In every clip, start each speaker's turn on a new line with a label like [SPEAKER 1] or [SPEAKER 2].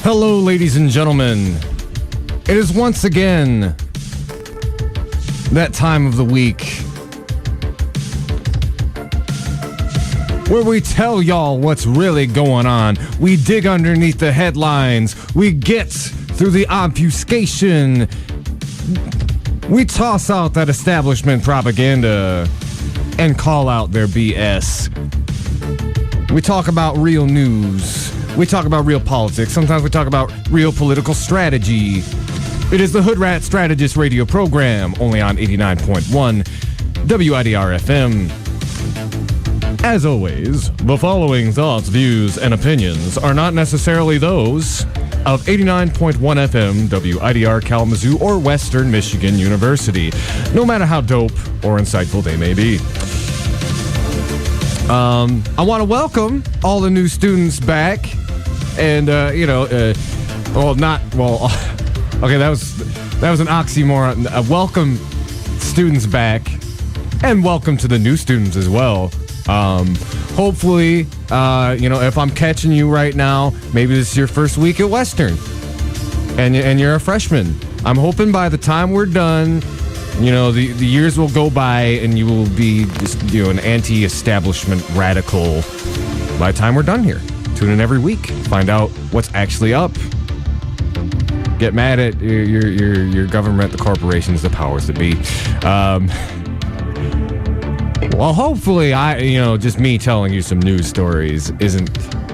[SPEAKER 1] Hello, ladies and gentlemen. It is once again that time of the week where we tell y'all what's really going on. We dig underneath the headlines. We get through the obfuscation. We toss out that establishment propaganda and call out their BS. We talk about real news. We talk about real politics. Sometimes we talk about real political strategy. It is the Hoodrat Strategist radio program, only on 89.1 WIDR FM. As always, the following thoughts, views, and opinions are not necessarily those of 89.1 FM WIDR Kalamazoo or Western Michigan University, no matter how dope or insightful they may be. I want to welcome all the new students back, and okay, that was an oxymoron. Welcome students back, and welcome to the new students as well. Hopefully, if I'm catching you right now, maybe this is your first week at Western, and you're a freshman. I'm hoping by the time we're done, the years will go by and you will be just, an anti-establishment radical by the time we're done here. Tune in every week, find out what's actually up. Get mad at your government, the corporations, the powers that be. Well, hopefully, just me telling you some news stories isn't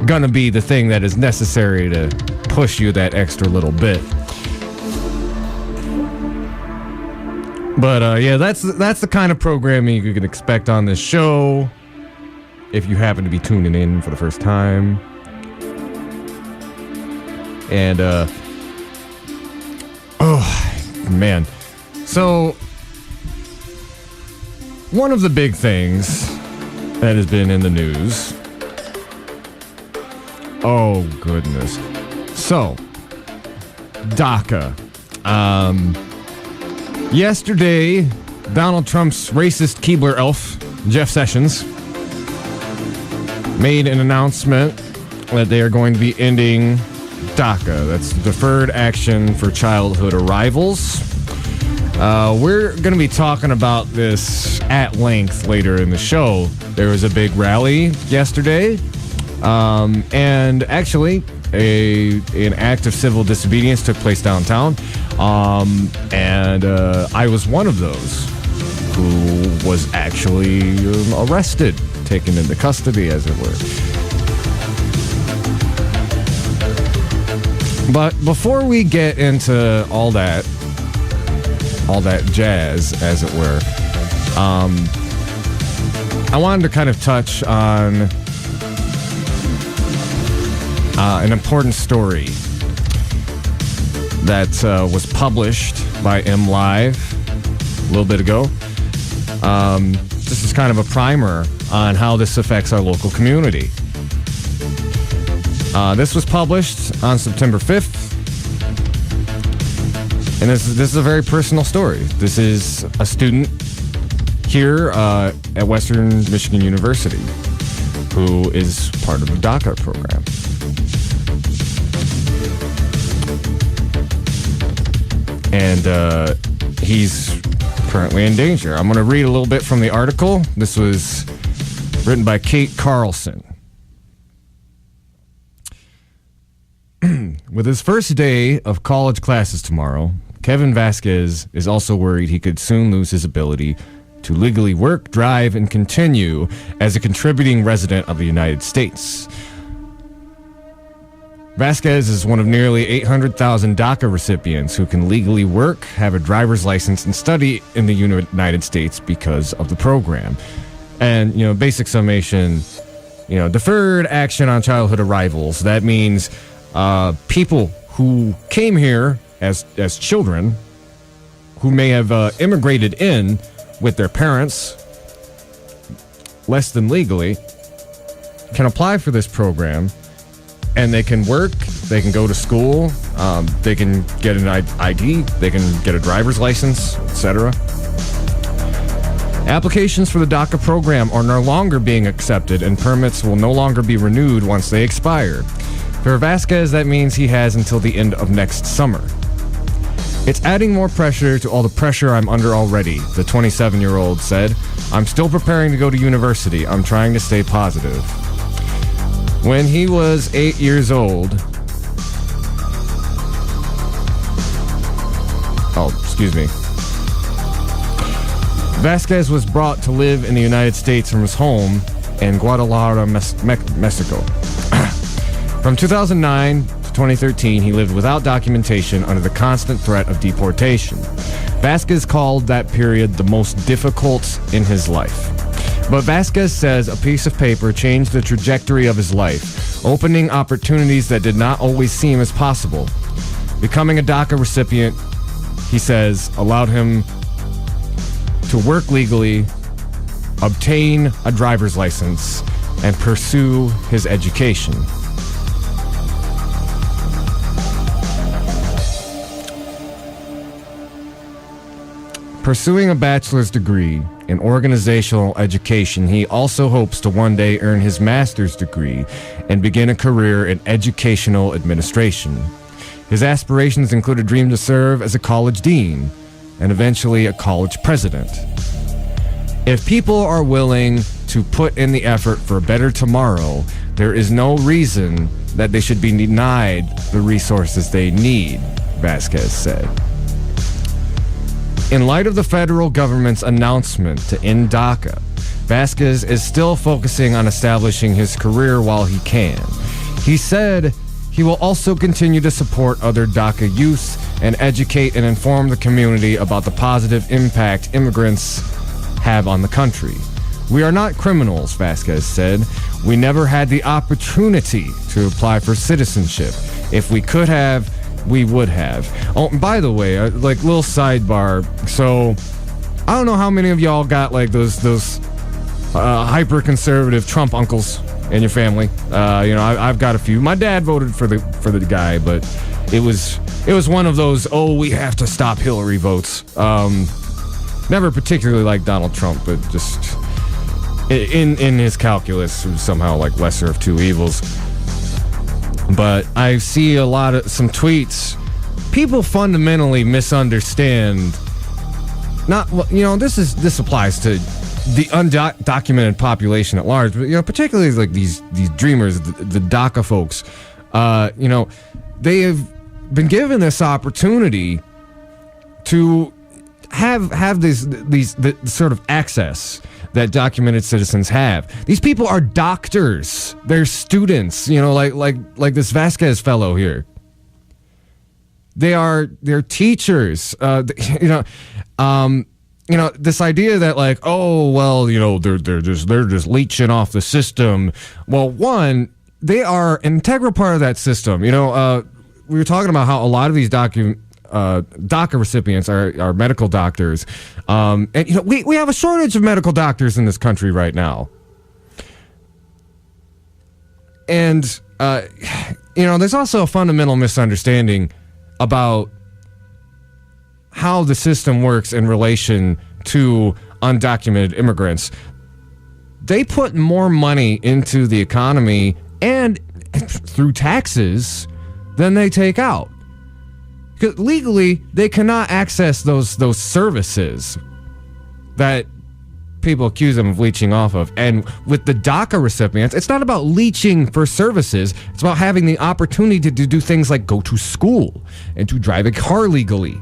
[SPEAKER 1] gonna be the thing that is necessary to push you that extra little bit. But that's the kind of programming you can expect on this show if you happen to be tuning in for the first time. And oh man, so one of the big things that has been in the news. Oh goodness. So DACA. Yesterday, Donald Trump's racist Keebler elf, Jeff Sessions, made an announcement that they are going to be ending DACA. That's Deferred Action for Childhood Arrivals. We're going to be talking about this at length later in the show. There was a big rally yesterday, and actually an act of civil disobedience took place downtown, and I was one of those who was actually arrested, taken into custody, as it were. But before we get into all that jazz, as it were, I wanted to kind of touch on an important story that was published by MLive a little bit ago. This is kind of a primer on how this affects our local community. This was published on September 5th. And this is a very personal story. This is a student here at Western Michigan University who is part of the DACA program. And he's currently in danger. I'm going to read a little bit from the article. This was written by Kate Carlson. With his first day of college classes tomorrow, Kevin Vasquez is also worried he could soon lose his ability to legally work, drive, and continue as a contributing resident of the United States. Vasquez is one of nearly 800,000 DACA recipients who can legally work, have a driver's license, and study in the United States because of the program. And, basic summation, deferred action on childhood arrivals. That means people who came here as children, who may have immigrated in with their parents less than legally, can apply for this program. And they can work, they can go to school, they can get an ID, they can get a driver's license, etc. Applications for the DACA program are no longer being accepted, and permits will no longer be renewed once they expire. For Vasquez, that means he has until the end of next summer. It's adding more pressure to all the pressure I'm under already, the 27-year-old said. I'm still preparing to go to university. I'm trying to stay positive. When he was 8 years old... Oh, excuse me. Vasquez was brought to live in the United States from his home in Guadalajara, Mexico. From 2009 to 2013, he lived without documentation under the constant threat of deportation. Vasquez called that period the most difficult in his life. But Vasquez says a piece of paper changed the trajectory of his life, opening opportunities that did not always seem as possible. Becoming a DACA recipient, he says, allowed him to work legally, obtain a driver's license, and pursue his education. Pursuing a bachelor's degree in organizational education, he also hopes to one day earn his master's degree and begin a career in educational administration. His aspirations include a dream to serve as a college dean and eventually a college president. If people are willing to put in the effort for a better tomorrow, there is no reason that they should be denied the resources they need, Vasquez said. In light of the federal government's announcement to end DACA, Vasquez is still focusing on establishing his career while he can. He said he will also continue to support other DACA youths and educate and inform the community about the positive impact immigrants have on the country. We are not criminals, Vasquez said. We never had the opportunity to apply for citizenship. If we could have, we would have. Oh, and by the way, like little sidebar. So, I don't know how many of y'all got like those hyper conservative Trump uncles in your family. I've got a few. My dad voted for the guy, but it was one of those we have to stop Hillary votes. Never particularly liked Donald Trump, but just in his calculus, it was somehow like lesser of two evils. But I see some tweets. People fundamentally misunderstand. This applies to the undocumented population at large, but particularly like these dreamers, the DACA folks. They have been given this opportunity to have this sort of access that documented citizens have. These people are doctors. They're students, like this Vasquez fellow here. They're teachers. This idea that they're just leeching off the system. Well, one, they are an integral part of that system. We were talking about how a lot of these DACA recipients are medical doctors. And we have a shortage of medical doctors in this country right now. And, there's also a fundamental misunderstanding about how the system works in relation to undocumented immigrants. They put more money into the economy and through taxes than they take out. Because legally, they cannot access those services that people accuse them of leeching off of. And with the DACA recipients, it's not about leeching for services. It's about having the opportunity to do things like go to school and to drive a car legally.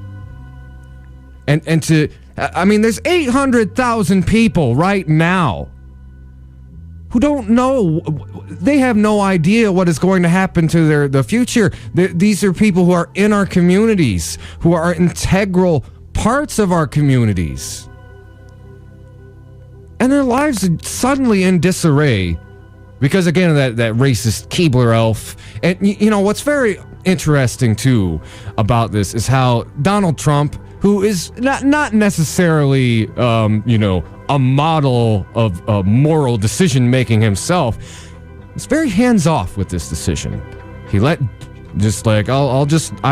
[SPEAKER 1] And there's 800,000 people right now who don't know. They have no idea what is going to happen to the future. These are people who are in our communities, who are integral parts of our communities. And their lives are suddenly in disarray because, again, that racist Keebler elf. And, what's very interesting, too, about this is how Donald Trump, who is not necessarily, a model of moral decision-making himself, is very hands-off with this decision. He I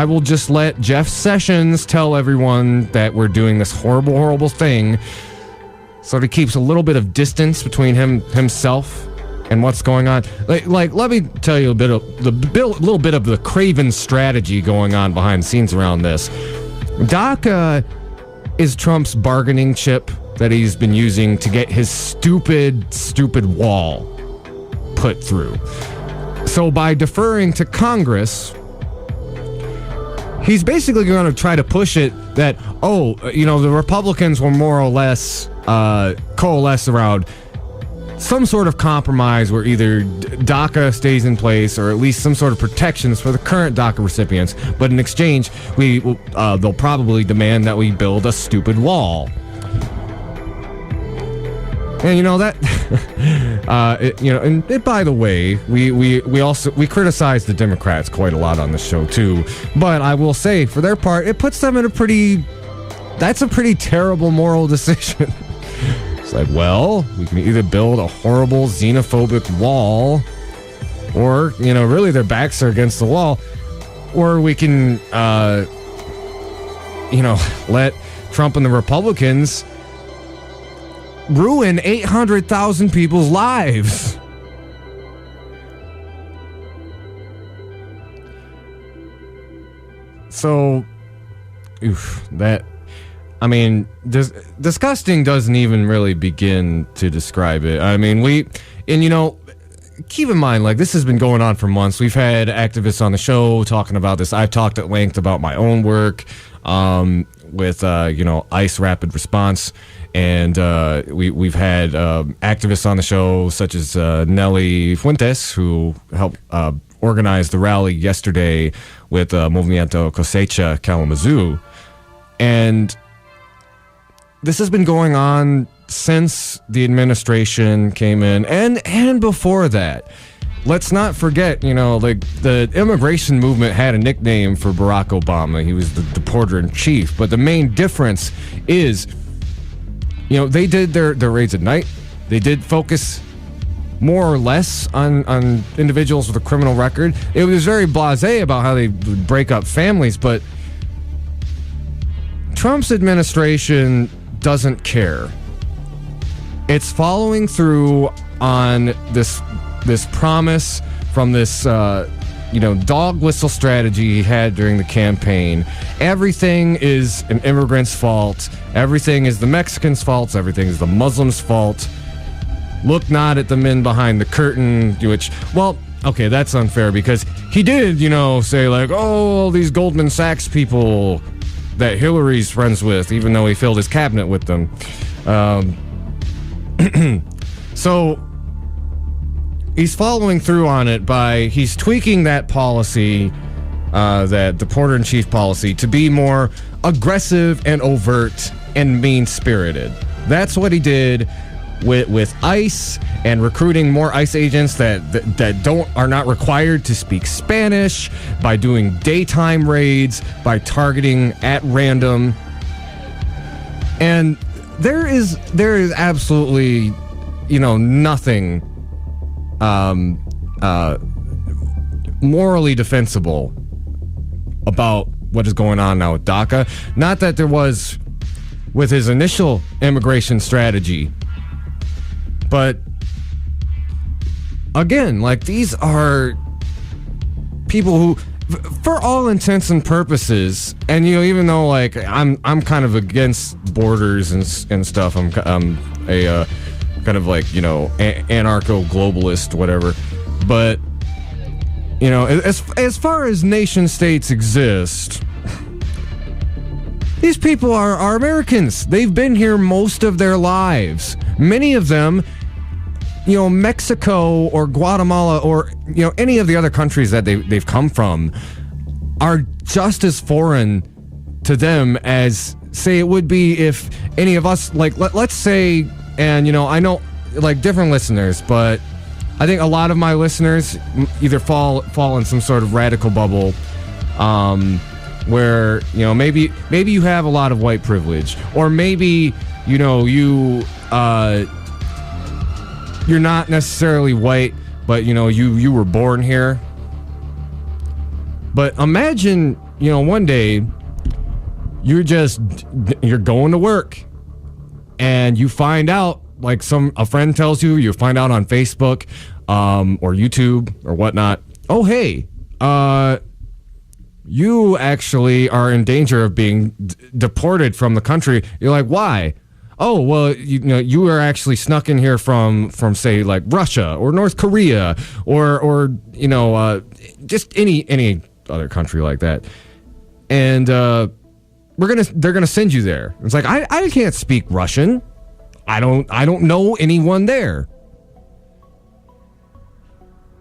[SPEAKER 1] will just let Jeff Sessions tell everyone that we're doing this horrible, horrible thing. So he keeps a little bit of distance between himself and what's going on. Like let me tell you a little bit of the craven strategy going on behind the scenes around this. DACA is Trump's bargaining chip that he's been using to get his stupid wall put through. So by deferring to Congress, he's basically going to try to push it that, the Republicans will more or less coalesce around some sort of compromise where either DACA stays in place or at least some sort of protections for the current DACA recipients. But in exchange, they'll probably demand that we build a stupid wall. And and by the way, we criticize the Democrats quite a lot on the show too. But I will say, for their part, it puts them in that's a pretty terrible moral decision. It's like, well, we can either build a horrible xenophobic wall, or really their backs are against the wall, or we can let Trump and the Republicans ruin 800,000 people's lives. So, disgusting doesn't even really begin to describe it. I mean, keep in mind, like, this has been going on for months. We've had activists on the show talking about this. I've talked at length about my own work with ICE Rapid Response. And we've had activists on the show, such as Nelly Fuentes, who helped organize the rally yesterday with Movimiento Cosecha Kalamazoo. And this has been going on since the administration came in, and before that. Let's not forget, the immigration movement had a nickname for Barack Obama. He was the deporter-in-chief. But the main difference is, they did their raids at night. They did focus more or less on individuals with a criminal record. It was very blasé about how they would break up families, but Trump's administration doesn't care. It's following through on this promise from this dog whistle strategy he had during the campaign. Everything is an immigrant's fault. Everything is the Mexicans' fault. Everything is the Muslims' fault. Look not at the men behind the curtain, which, well, okay, that's unfair because he did, say like, oh, these Goldman Sachs people that Hillary's friends with, even though he filled his cabinet with them. So he's following through on it he's tweaking that policy, that deporter-in-chief policy, to be more aggressive and overt and mean-spirited. That's what he did with ICE and recruiting more ICE agents that are not required to speak Spanish, by doing daytime raids, by targeting at random. And there is absolutely, nothing morally defensible about what is going on now with DACA. Not that there was with his initial immigration strategy, but again, like, these are people who, for all intents and purposes, and even though like I'm kind of against borders and stuff, I'm a kind of like anarcho-globalist, whatever, but as far as nation states exist, these people are Americans. They've been here most of their lives. Many of them, Mexico or Guatemala or any of the other countries that they've come from are just as foreign to them as, say, it would be if any of us, like, let's say, and I know, like, different listeners, but I think a lot of my listeners either fall in some sort of radical bubble, where maybe you have a lot of white privilege, or maybe you're not necessarily white, but you were born here. But imagine one day you're going to work and you find out like a friend tells you, you find out on Facebook or YouTube or whatnot, oh, hey, you actually are in danger of being deported from the country. You're like, why? Oh, well, you were actually snuck in here from say like Russia or North Korea or just any other country like that, and they're gonna send you there. It's like I can't speak Russian. I don't know anyone there.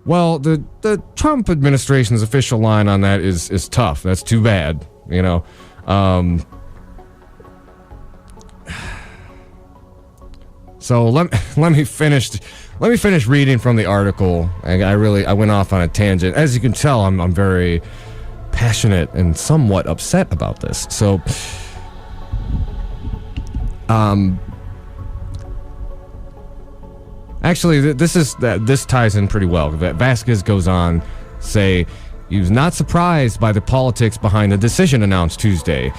[SPEAKER 1] Well, the Trump administration's official line on that is tough. That's too bad, So let me finish reading from the article. I went off on a tangent. As you can tell, I'm very passionate and somewhat upset about this. So, actually, this ties in pretty well. Vasquez goes on, say he was not surprised by the politics behind the decision announced Tuesday,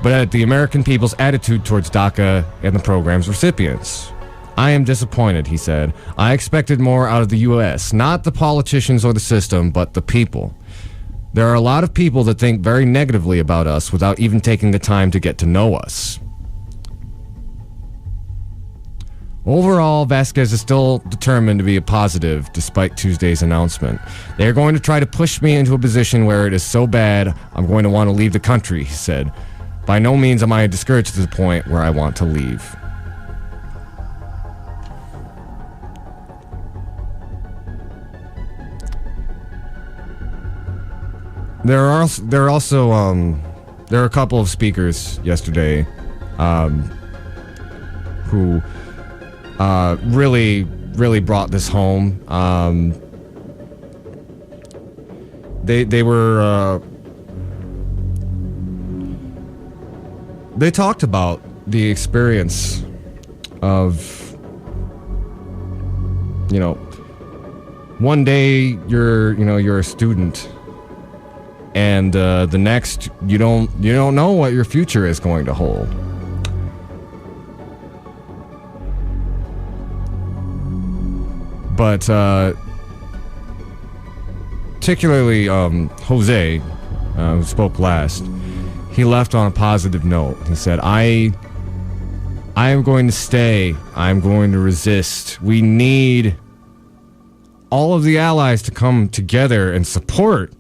[SPEAKER 1] but at the American people's attitude towards DACA and the program's recipients. I am disappointed, he said. I expected more out of the U.S., not the politicians or the system, but the people. There are a lot of people that think very negatively about us without even taking the time to get to know us. Overall, Vasquez is still determined to be a positive despite Tuesday's announcement. They are going to try to push me into a position where it is so bad I'm going to want to leave the country, he said. By no means am I discouraged to the point where I want to leave. There are a couple of speakers yesterday who really brought this home. They talked about the experience of, one day you're a student. And the next, you don't know what your future is going to hold. But particularly Jose, who spoke last, he left on a positive note. He said, I am going to stay. I'm going to resist. We need all of the allies to come together and support.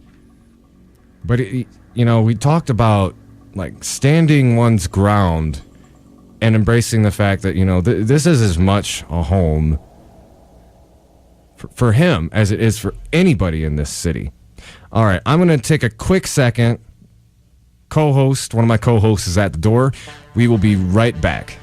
[SPEAKER 1] But, we talked about, like, standing one's ground and embracing the fact that, this is as much a home for him as it is for anybody in this city. All right, I'm going to take a quick second. One of my co-hosts is at the door. We will be right back.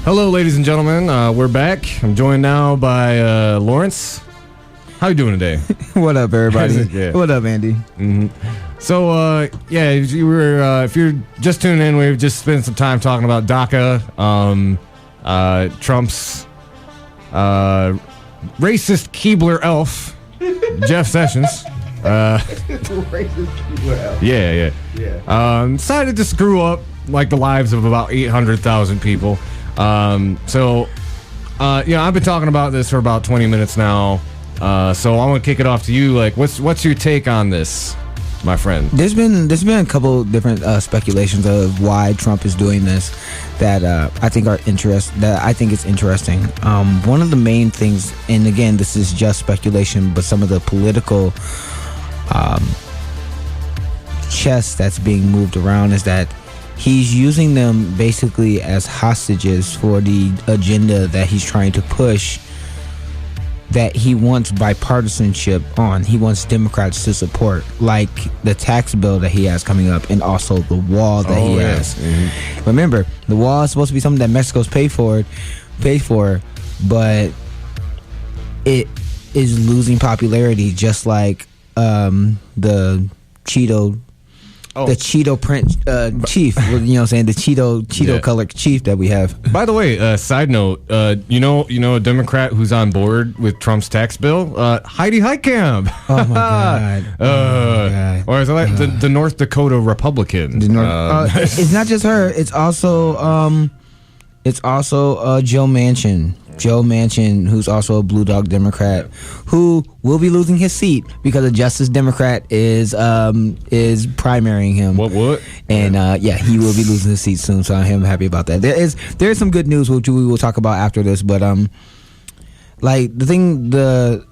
[SPEAKER 1] Hello, ladies and gentlemen. We're back. I'm joined now by Lawrence. How you doing today?
[SPEAKER 2] What up, everybody?
[SPEAKER 1] Yeah.
[SPEAKER 2] What up, Andy?
[SPEAKER 1] Mm-hmm. So, if you're just tuning in, we've just spent some time talking about DACA. Trump's racist Keebler elf, Jeff Sessions.
[SPEAKER 2] Racist Keebler elf.
[SPEAKER 1] Yeah. Decided to screw up like the lives of about 800,000 people. I've been talking about this for about 20 minutes now. So I want to kick it off to you. Like, what's your take on this, my friend?
[SPEAKER 2] There's been a couple different speculations of why Trump is doing this that I think it's interesting. One of the main things, and again, this is just speculation, but some of the political chess that's being moved around is that he's using them basically as hostages for the agenda that he's trying to push, that he wants bipartisanship on. He wants Democrats to support, like the tax bill that he has coming up, and also the wall that he has. Mm-hmm. Remember, the wall is supposed to be something that Mexico's paid for, but it is losing popularity, just like the Cheeto. The Cheeto print chief, you know what I'm saying? The Cheeto colored chief that we have.
[SPEAKER 1] By the way, side note, you know a Democrat who's on board with Trump's tax bill? Heidi Heitkamp.
[SPEAKER 2] Oh my God.
[SPEAKER 1] Or is it like the North Dakota Republican?
[SPEAKER 2] It's not just her. It's also Joe Manchin. Joe Manchin, who's also a Blue Dog Democrat, who will be losing his seat because a Justice Democrat is primarying him.
[SPEAKER 1] What?
[SPEAKER 2] And he will be losing his seat soon, so I'm happy about that. There is some good news which we will talk about after this, but like the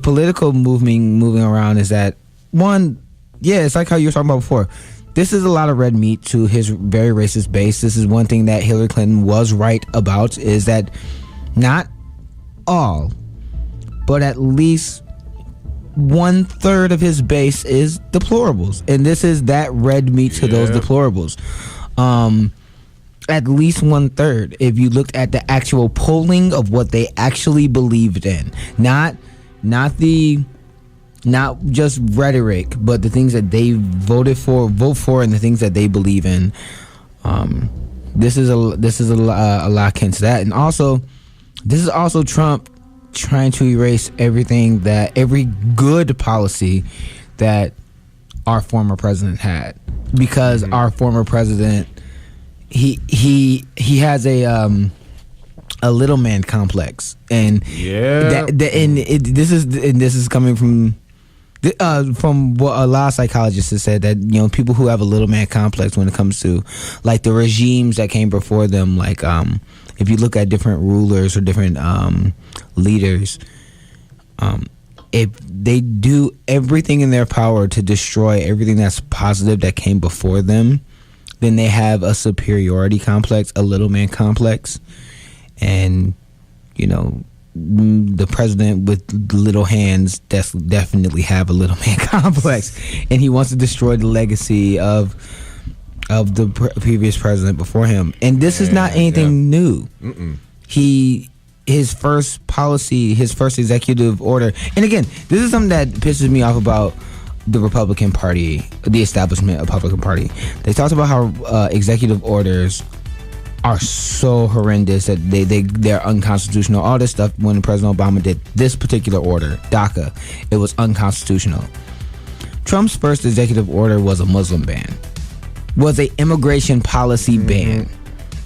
[SPEAKER 2] political moving around is that one, it's like how you were talking about before. This is a lot of red meat to his very racist base. This is one thing that Hillary Clinton was right about, is that not all, but at least 1/3 of his base is deplorables, and this is that red meat to those deplorables. At least 1/3. If you looked at the actual polling of what they actually believed in, not just rhetoric, but the things that they vote for, and the things that they believe in. This is a lot akin to that, and also. This is also Trump trying to erase every good policy that our former president had, because our former president he has a little man complex, and this is coming from what a lot of psychologists have said, that people who have a little man complex when it comes to like the regimes that came before them, like if you look at different rulers or different leaders, if they do everything in their power to destroy everything that's positive that came before them, then they have a superiority complex, a little man complex. And the president with little hands definitely have a little man complex, and he wants to destroy the legacy of the previous president before him. And this is not anything new. His first executive order, and again, this is something that pisses me off about the Republican Party, the establishment of Republican Party. They talked about how executive orders are so horrendous that they're unconstitutional. All this stuff when President Obama did this particular order, DACA, it was unconstitutional. Trump's first executive order was a Muslim ban, was a immigration policy ban,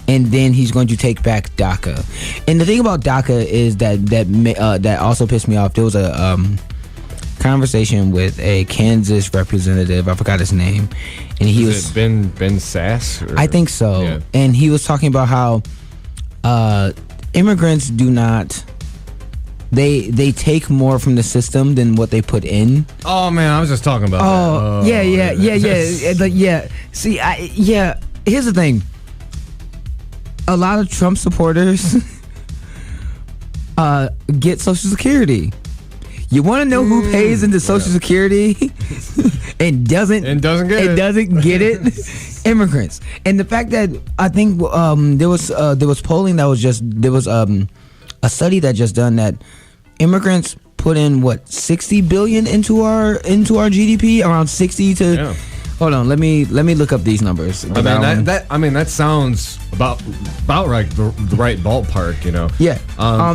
[SPEAKER 2] and then he's going to take back DACA. And the thing about DACA is that also pissed me off. There was a conversation with a Kansas representative, I forgot his name, and he was
[SPEAKER 1] Ben Sass,
[SPEAKER 2] I think so, and he was talking about how immigrants do not. They take more from the system than what they put in.
[SPEAKER 1] Oh man, I was just talking about that.
[SPEAKER 2] Yeah. See, here's the thing. A lot of Trump supporters get Social Security. You want to know who pays into Social Security and doesn't get it? Immigrants. And the fact that I think there was polling that was a study that just done that immigrants put in $60 billion into our GDP, around 60 to Hold on, let me look up these numbers.
[SPEAKER 1] That sounds about right, the right ballpark, you know.
[SPEAKER 2] Yeah.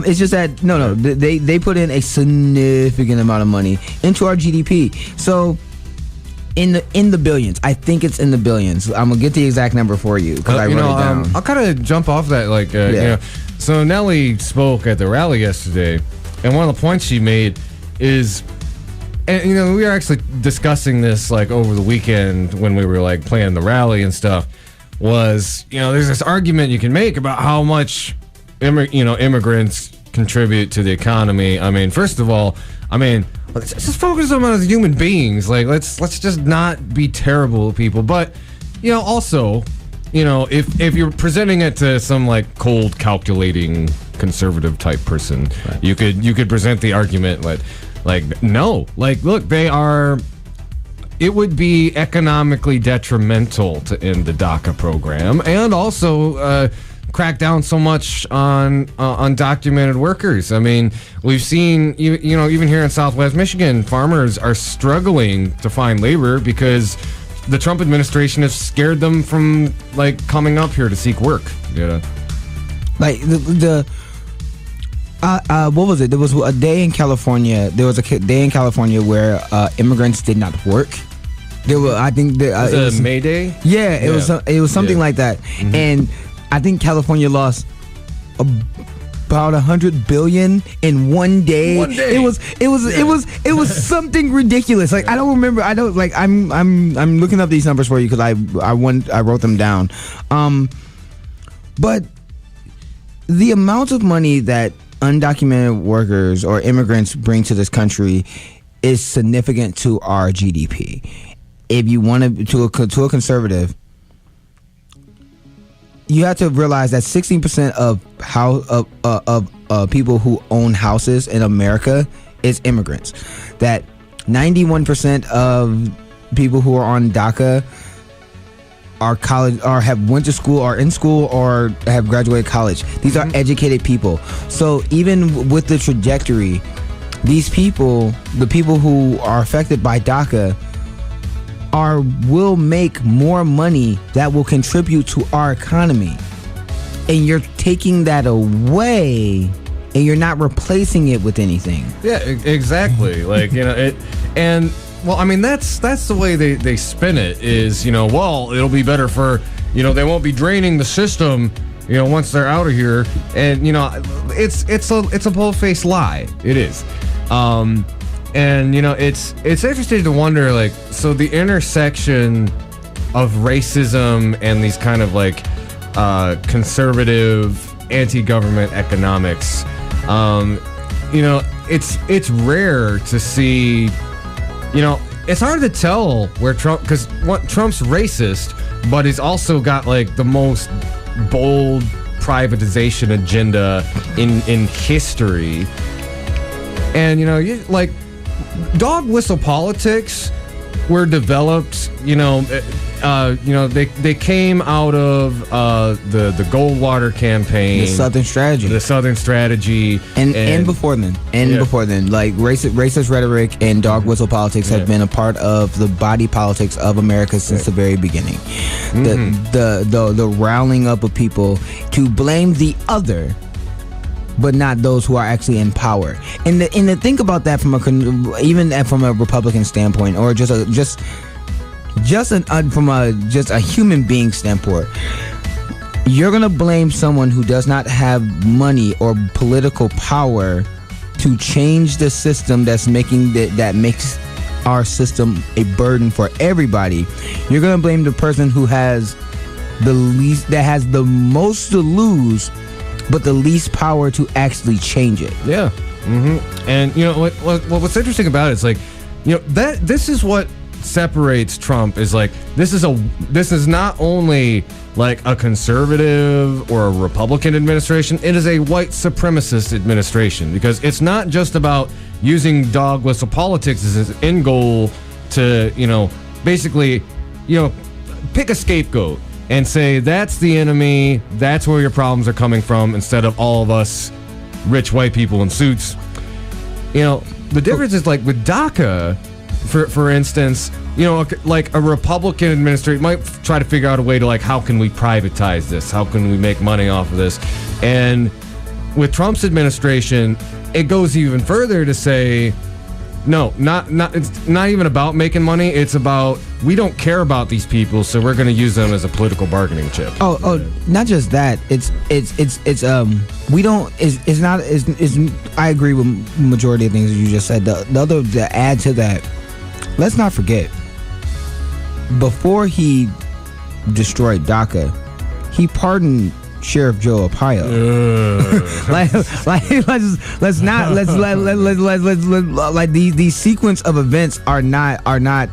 [SPEAKER 2] It's just that they put in a significant amount of money into our GDP. So in the billions, I think it's in the billions. I'm gonna get the exact number for you because I wrote it down.
[SPEAKER 1] I'll kind of jump off that, you know. So Nelly spoke at the rally yesterday, and one of the points she made is. And, you know, we were actually discussing this, like, over the weekend when we were, like, planning the rally and stuff, was, you know, there's this argument you can make about how much, immigrants contribute to the economy. I mean, first of all, let's just focus on them as human beings. Like, let's just not be terrible people. But, you know, also, you know, if you're presenting it to some, like, cold, calculating, conservative type person, right, you could present the argument like, no. Like, look, it would be economically detrimental to end the DACA program and also crack down so much on undocumented workers. I mean, we've seen, you know, even here in Southwest Michigan, farmers are struggling to find labor because the Trump administration has scared them from, like, coming up here to seek work. You know?
[SPEAKER 2] Like, what was it? There was a day in California. There was a day in California where immigrants did not work. There were, I think, it
[SPEAKER 1] was May Day.
[SPEAKER 2] Yeah, it was something like that, mm-hmm. And I think California lost about $100 billion in one day. It was something ridiculous. Like, I don't remember. I don't like. I'm looking up these numbers for you because I wrote them down. But the amount of money that undocumented workers or immigrants bring to this country is significant to our GDP. If you want to a conservative, you have to realize that 16% of people who own houses in America is immigrants. That 91% of people who are on DACA are college or have went to school or in school or have graduated college. These are educated people. So even with the trajectory, these people, the people who are affected by DACA, will make more money that will contribute to our economy. And you're taking that away and you're not replacing it with anything.
[SPEAKER 1] Yeah, exactly. Like, you know, it, and well, I mean, that's the way they spin it is, you know, well, it'll be better for, you know, they won't be draining the system, you know, once they're out of here. And, you know, it's a bold-faced lie. It is. And, you know, it's interesting to wonder, like, so the intersection of racism and these kind of, like, conservative anti-government economics, you know, it's rare to see. You know, it's hard to tell where Trump, because Trump's racist, but he's also got, like, the most bold privatization agenda in history. And, you know, like, dog whistle politics were developed, you know, they came out of the Goldwater campaign,
[SPEAKER 2] the Southern Strategy, and before then, like racist rhetoric and dog whistle politics have been a part of the body politics of America since the very beginning. The riling up of people to blame the other, but not those who are actually in power. And to think about that from a Republican standpoint, or just a human being standpoint, you're gonna blame someone who does not have money or political power to change the system that makes our system a burden for everybody. You're gonna blame the person who has the most to lose, but the least power to actually change it.
[SPEAKER 1] Yeah. Mm-hmm. And you know what's interesting about it is, like, you know, this is what separates Trump is, like, this is not only like a conservative or a Republican administration, it is a white supremacist administration, because it's not just about using dog whistle politics as its end goal to, you know, basically, you know, pick a scapegoat and say that's the enemy, that's where your problems are coming from, instead of all of us rich white people in suits. You know, the difference is, like, with DACA, for instance, like a Republican administration might try to figure out a way to, like, how can we privatize this? How can we make money off of this? And with Trump's administration, it goes even further to say, no, it's not even about making money. It's about, we don't care about these people, so we're going to use them as a political bargaining chip.
[SPEAKER 2] Oh, not just that. I agree with majority of things that you just said. The other, to add to that, let's not forget, before he destroyed DACA, he pardoned Sheriff Joe Arpaio. Let's these sequence of events are not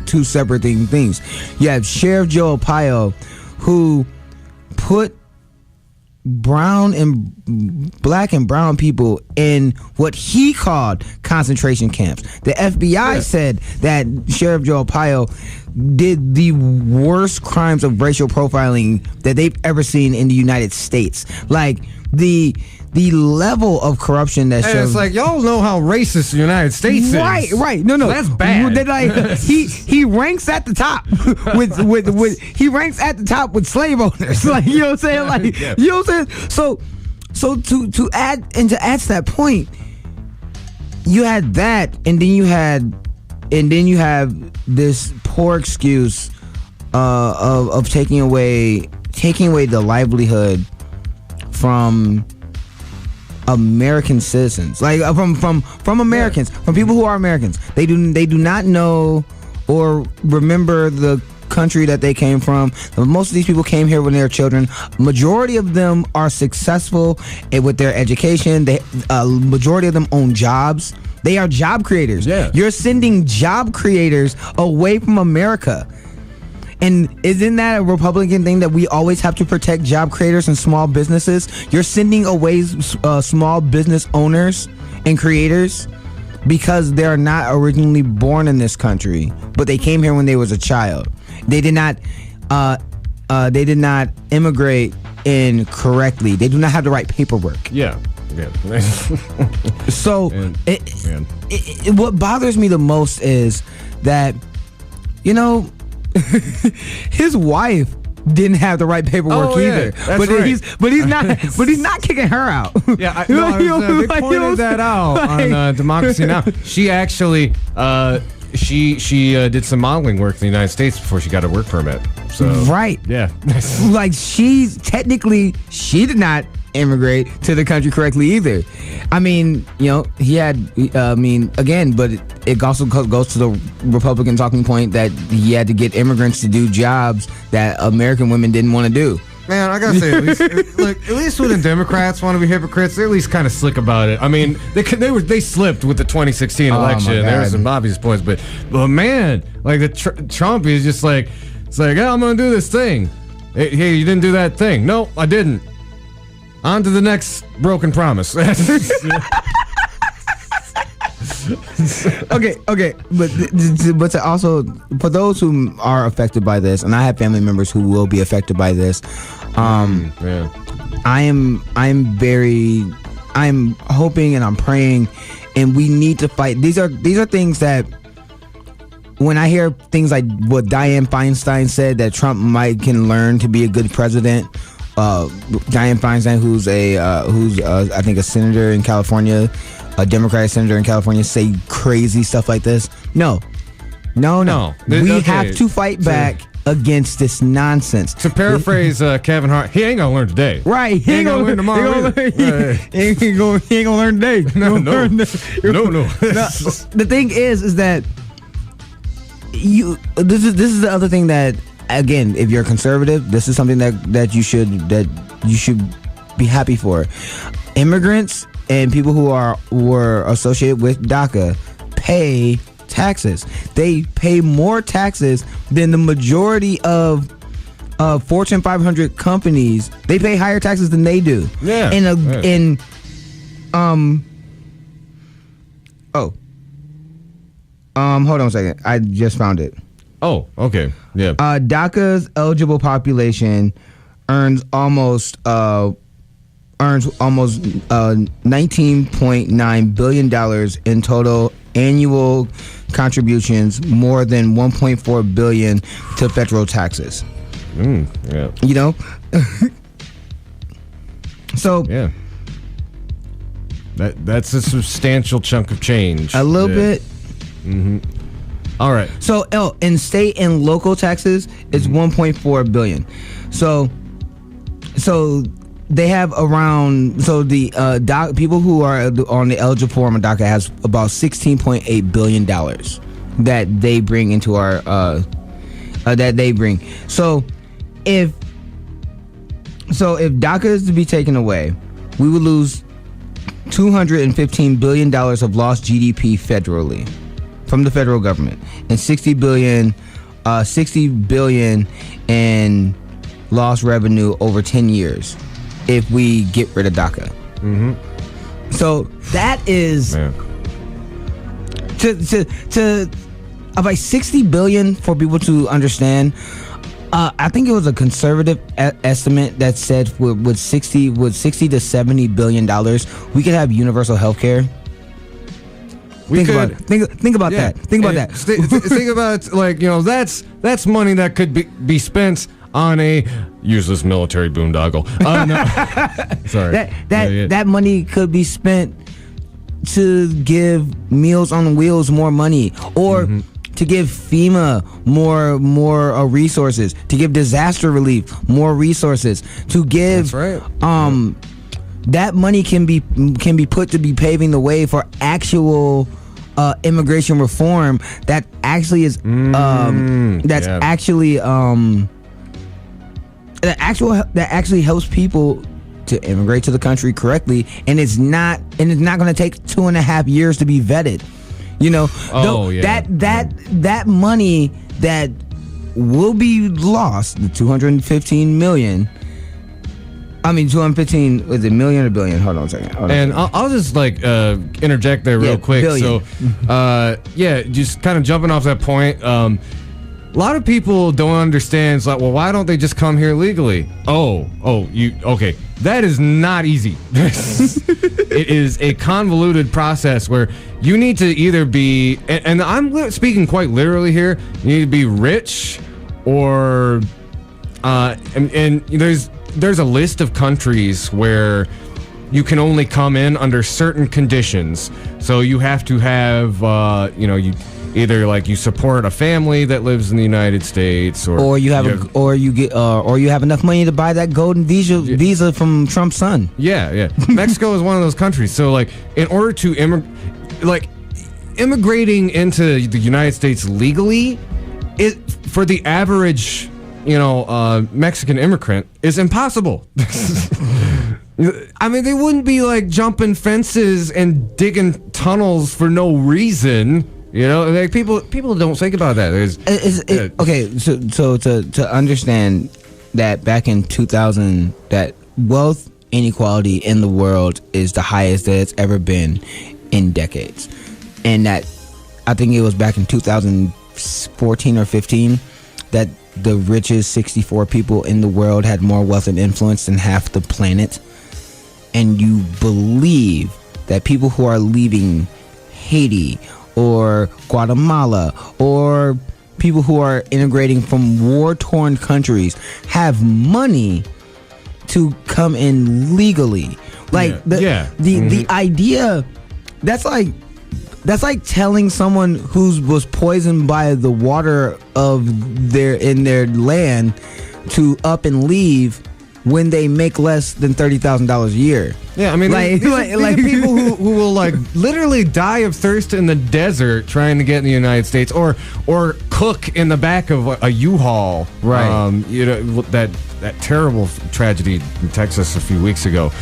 [SPEAKER 2] two separate things. You have Sheriff Joe Arpaio, who put black and brown people in what he called concentration camps. The FBI said that Sheriff Joe Arpaio did the worst crimes of racial profiling that they've ever seen in the United States. Like the level of corruption that shows.
[SPEAKER 1] It's like, y'all know how racist the United States is.
[SPEAKER 2] Right. No.
[SPEAKER 1] That's bad.
[SPEAKER 2] Like, he ranks at the top with slave owners. Like, you know what I'm saying? Like, you know what I'm saying? So to add to that point, you had that, and then you have this poor excuse of taking away the livelihood from American citizens, like from Americans, from people who are Americans. They do not know or remember the country that they came from. Most of these people came here when they were children. Majority of them are successful with their education. Majority of them own jobs. They are job creators.
[SPEAKER 1] Yeah.
[SPEAKER 2] You're sending job creators away from America. And isn't that a Republican thing, that we always have to protect job creators and small businesses? You're sending away small business owners and creators because they're not originally born in this country, but they came here when they was a child. They did not immigrate in correctly. They do not have the right paperwork.
[SPEAKER 1] Yeah.
[SPEAKER 2] So what bothers me the most is that, his wife didn't have the right paperwork either. But he's not kicking her out.
[SPEAKER 1] Yeah, they pointed that out on Democracy Now! She actually she did some modeling work in the United States before she got a work permit. So
[SPEAKER 2] right,
[SPEAKER 1] yeah,
[SPEAKER 2] like she did not immigrate to the country correctly either. I mean, he had, again, but it also goes to the Republican talking point that he had to get immigrants to do jobs that American women didn't want to do.
[SPEAKER 1] Man, I gotta say, at least when the Democrats want to be hypocrites, they're at least kind of slick about it. I mean, they slipped with the 2016 election. There were some obvious points, but man, like Trump is just like, it's like, I'm gonna do this thing. Hey, you didn't do that thing. No, I didn't. On to the next broken promise. Okay, but to also, for those who are affected by this, and I have family members who will be affected by this, I'm hoping and I'm praying, and we need to fight. These are things that, when I hear things like what Dianne Feinstein said, that Trump can learn to be a good president. Dianne Feinstein, who's I think a senator in California, a Democratic senator in California, say crazy stuff like this. No. We have to fight back against this nonsense. To paraphrase Kevin Hart, he ain't gonna learn today.
[SPEAKER 2] Right, he ain't gonna learn tomorrow. He ain't gonna learn today.
[SPEAKER 1] No.
[SPEAKER 2] The thing is that this is the other thing that, again, if you're a conservative, this is something that you should be happy for. Immigrants and people who were associated with DACA pay taxes. They pay more taxes than the majority of Fortune 500 companies. They pay higher taxes than they do.
[SPEAKER 1] Yeah.
[SPEAKER 2] Hold on a second. I just found it.
[SPEAKER 1] Oh, okay. Yeah.
[SPEAKER 2] DACA's eligible population earns almost $1 earns almost $19.9 billion in total annual contributions, more than $1.4 billion to federal taxes.
[SPEAKER 1] Yeah.
[SPEAKER 2] You know? So
[SPEAKER 1] yeah. That's a substantial chunk of change.
[SPEAKER 2] a little bit.
[SPEAKER 1] All right.
[SPEAKER 2] So in state and local taxes, it's $1.4 billion. So they have around, so the people who are on the eligible form of DACA has about $16.8 billion that they bring into our So if DACA is to be taken away, we would lose $215 billion of lost GDP federally from the federal government, and $60 billion in lost revenue over 10 years if we get rid of DACA. So that is to about $60 billion for people to understand. I think it was a conservative estimate that said with 60 to $70 billion, we could have universal health care. Think about that. Think about that.
[SPEAKER 1] Think about, like, you know, that's money that could be spent on a useless military boondoggle. No. Sorry.
[SPEAKER 2] That money could be spent to give Meals on Wheels more money, or to give FEMA more resources, to give disaster relief more resources, to give that money can be put to be paving the way for actual immigration reform that actually is that actually helps people to immigrate to the country correctly, and it's not going to take 2.5 years to be vetted. You know, that money that will be lost, the 215 million. I mean, 215, is it million or billion? Hold on a second.
[SPEAKER 1] I'll just interject there real quick.
[SPEAKER 2] Billion.
[SPEAKER 1] So, just kind of jumping off that point. A lot of people don't understand. It's like, well, why don't they just come here legally? Okay. That is not easy. It is a convoluted process where you need to either be, and I'm speaking quite literally here, you need to be rich, or, and there's a list of countries where you can only come in under certain conditions. So you have to have, you either you support a family that lives in the United States, or you have
[SPEAKER 2] enough money to buy that golden visa from Trump's son.
[SPEAKER 1] Yeah. Mexico is one of those countries. So in order to immigrating into the United States legally, for the average Mexican immigrant is impossible. I mean, they wouldn't be jumping fences and digging tunnels for no reason. You know, people don't think about that.
[SPEAKER 2] Okay, so to understand that back in 2000, that wealth inequality in the world is the highest that it's ever been in decades, and that I think it was back in 2014 or 15 that the richest 64 people in the world had more wealth and influence than half the planet. And you believe that people who are leaving Haiti or Guatemala, or people who are integrating from war-torn countries, have money to come in legally. The idea, that's like telling someone who was poisoned by the water in their land to up and leave when they make less than $30,000 a year.
[SPEAKER 1] Yeah, I mean, these are people who will literally die of thirst in the desert trying to get in the United States, or cook in the back of a U-Haul.
[SPEAKER 2] Right.
[SPEAKER 1] That terrible tragedy in Texas a few weeks ago.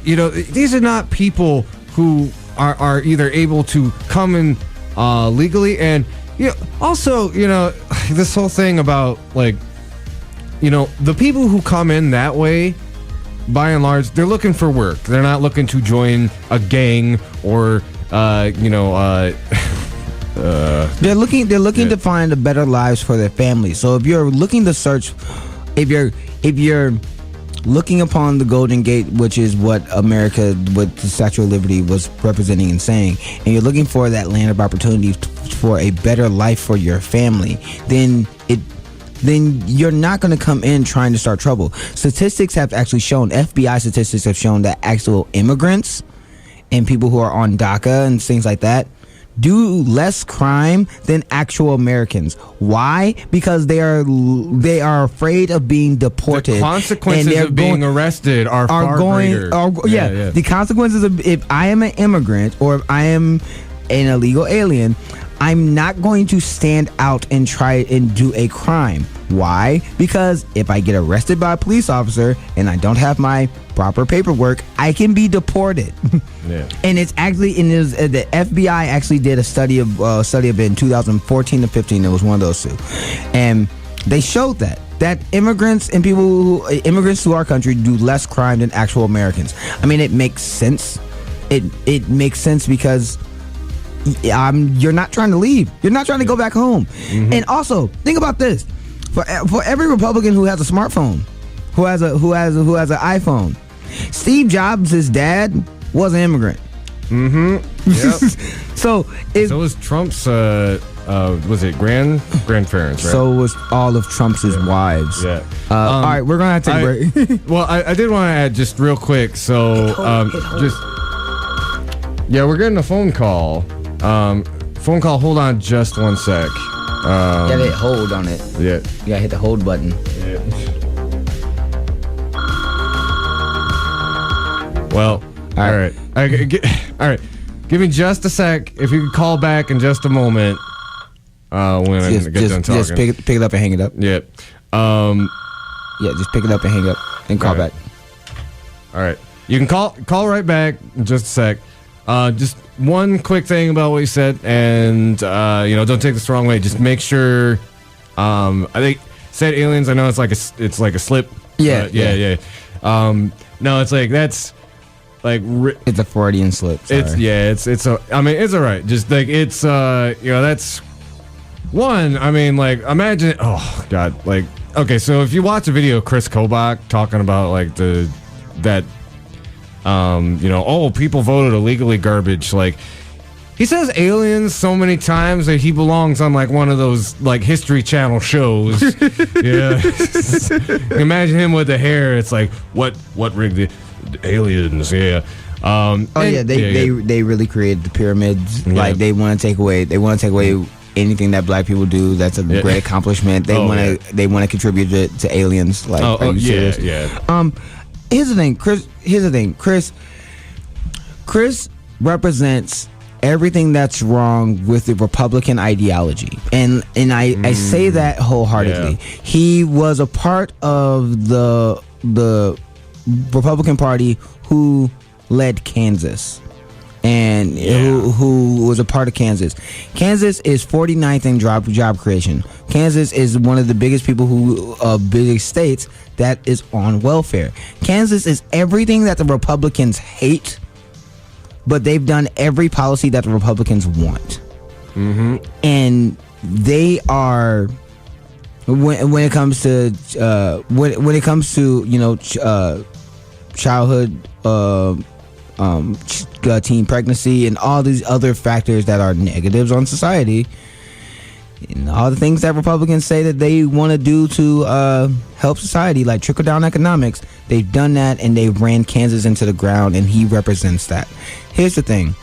[SPEAKER 1] These are not people who are either able to come in legally, and also this whole thing about the people who come in that way, by and large, they're looking for work. They're not looking to join a gang or they're looking
[SPEAKER 2] to find a better lives for their families. So if you're looking to search, if you're looking upon the Golden Gate, which is what America, what the Statue of Liberty was representing and saying, and you're looking for that land of opportunity for a better life for your family, then you're not going to come in trying to start trouble. Statistics have actually shown, FBI statistics have shown that actual immigrants and people who are on DACA and things like that do less crime than actual Americans. Why? Because they are afraid of being deported.
[SPEAKER 1] The consequences of being arrested are far greater.
[SPEAKER 2] The consequences of, if I am an immigrant or if I am an illegal alien, I'm not going to stand out and try and do a crime. Why? Because if I get arrested by a police officer and I don't have my proper paperwork, I can be deported.
[SPEAKER 1] Yeah.
[SPEAKER 2] And it's actually the FBI actually did a study of it in 2014 to 15. It was one of those two, and they showed that immigrants and immigrants to our country do less crime than actual Americans. I mean, it makes sense. It makes sense because you're not trying to leave. You're not trying to go back home. Mm-hmm. And also, think about this: for every Republican who has a smartphone, who has an iPhone, Steve Jobs' dad was an immigrant.
[SPEAKER 1] Mm-hmm. Yep.
[SPEAKER 2] So
[SPEAKER 1] was Trump's was it grandparents, right?
[SPEAKER 2] So was all of Trump's wives.
[SPEAKER 1] Yeah.
[SPEAKER 2] All right, we're gonna have to take a break.
[SPEAKER 1] Well, I did want to add just real quick. So we're getting a phone call. Phone call. Hold on, just one sec.
[SPEAKER 2] You gotta hit hold on it.
[SPEAKER 1] Yeah.
[SPEAKER 2] You gotta hit the hold button.
[SPEAKER 1] Yeah. Well, all right. All right. Give me just a sec. If you could call back in just a moment, when I get done talking.
[SPEAKER 2] Just pick it up and hang it up.
[SPEAKER 1] Yeah.
[SPEAKER 2] Just pick it up and hang up and call back.
[SPEAKER 1] All right. You can call right back in just a sec. Just one quick thing about what you said, and don't take this the wrong way. Just make sure. I think said aliens. I know it's like a slip.
[SPEAKER 2] Yeah.
[SPEAKER 1] No, it's like that's. Like
[SPEAKER 2] it's a Freudian slip. Sorry.
[SPEAKER 1] It's all right. Just like it's that's one. I mean, like imagine. Oh God. Like okay. So if you watch a video of Chris Kobach talking about like people voted illegally garbage. Like he says aliens so many times that he belongs on like one of those like History Channel shows. Yeah. Imagine him with the hair. It's like what rigged the aliens, yeah.
[SPEAKER 2] They really created the pyramids.
[SPEAKER 1] Yeah.
[SPEAKER 2] Like they want to take away anything that black people do. That's a great accomplishment. They want to contribute to aliens. Like, are you serious?
[SPEAKER 1] Yeah.
[SPEAKER 2] Here's the thing, Chris represents everything that's wrong with the Republican ideology, and I say that wholeheartedly.
[SPEAKER 1] Yeah.
[SPEAKER 2] He was a part of the Republican Party who led Kansas, and who was a part of Kansas. Kansas is 49th in job creation. Kansas is one of the biggest biggest states that is on welfare. Kansas is everything that the Republicans hate, but they've done every policy that the Republicans want.
[SPEAKER 1] Mm-hmm.
[SPEAKER 2] And they are when it comes to childhood, teen pregnancy, and all these other factors that are negatives on society, and all the things that Republicans say that they want to do to help society, like trickle down economics. They've done that, and they've ran Kansas into the ground, and he represents that. Here's the thing: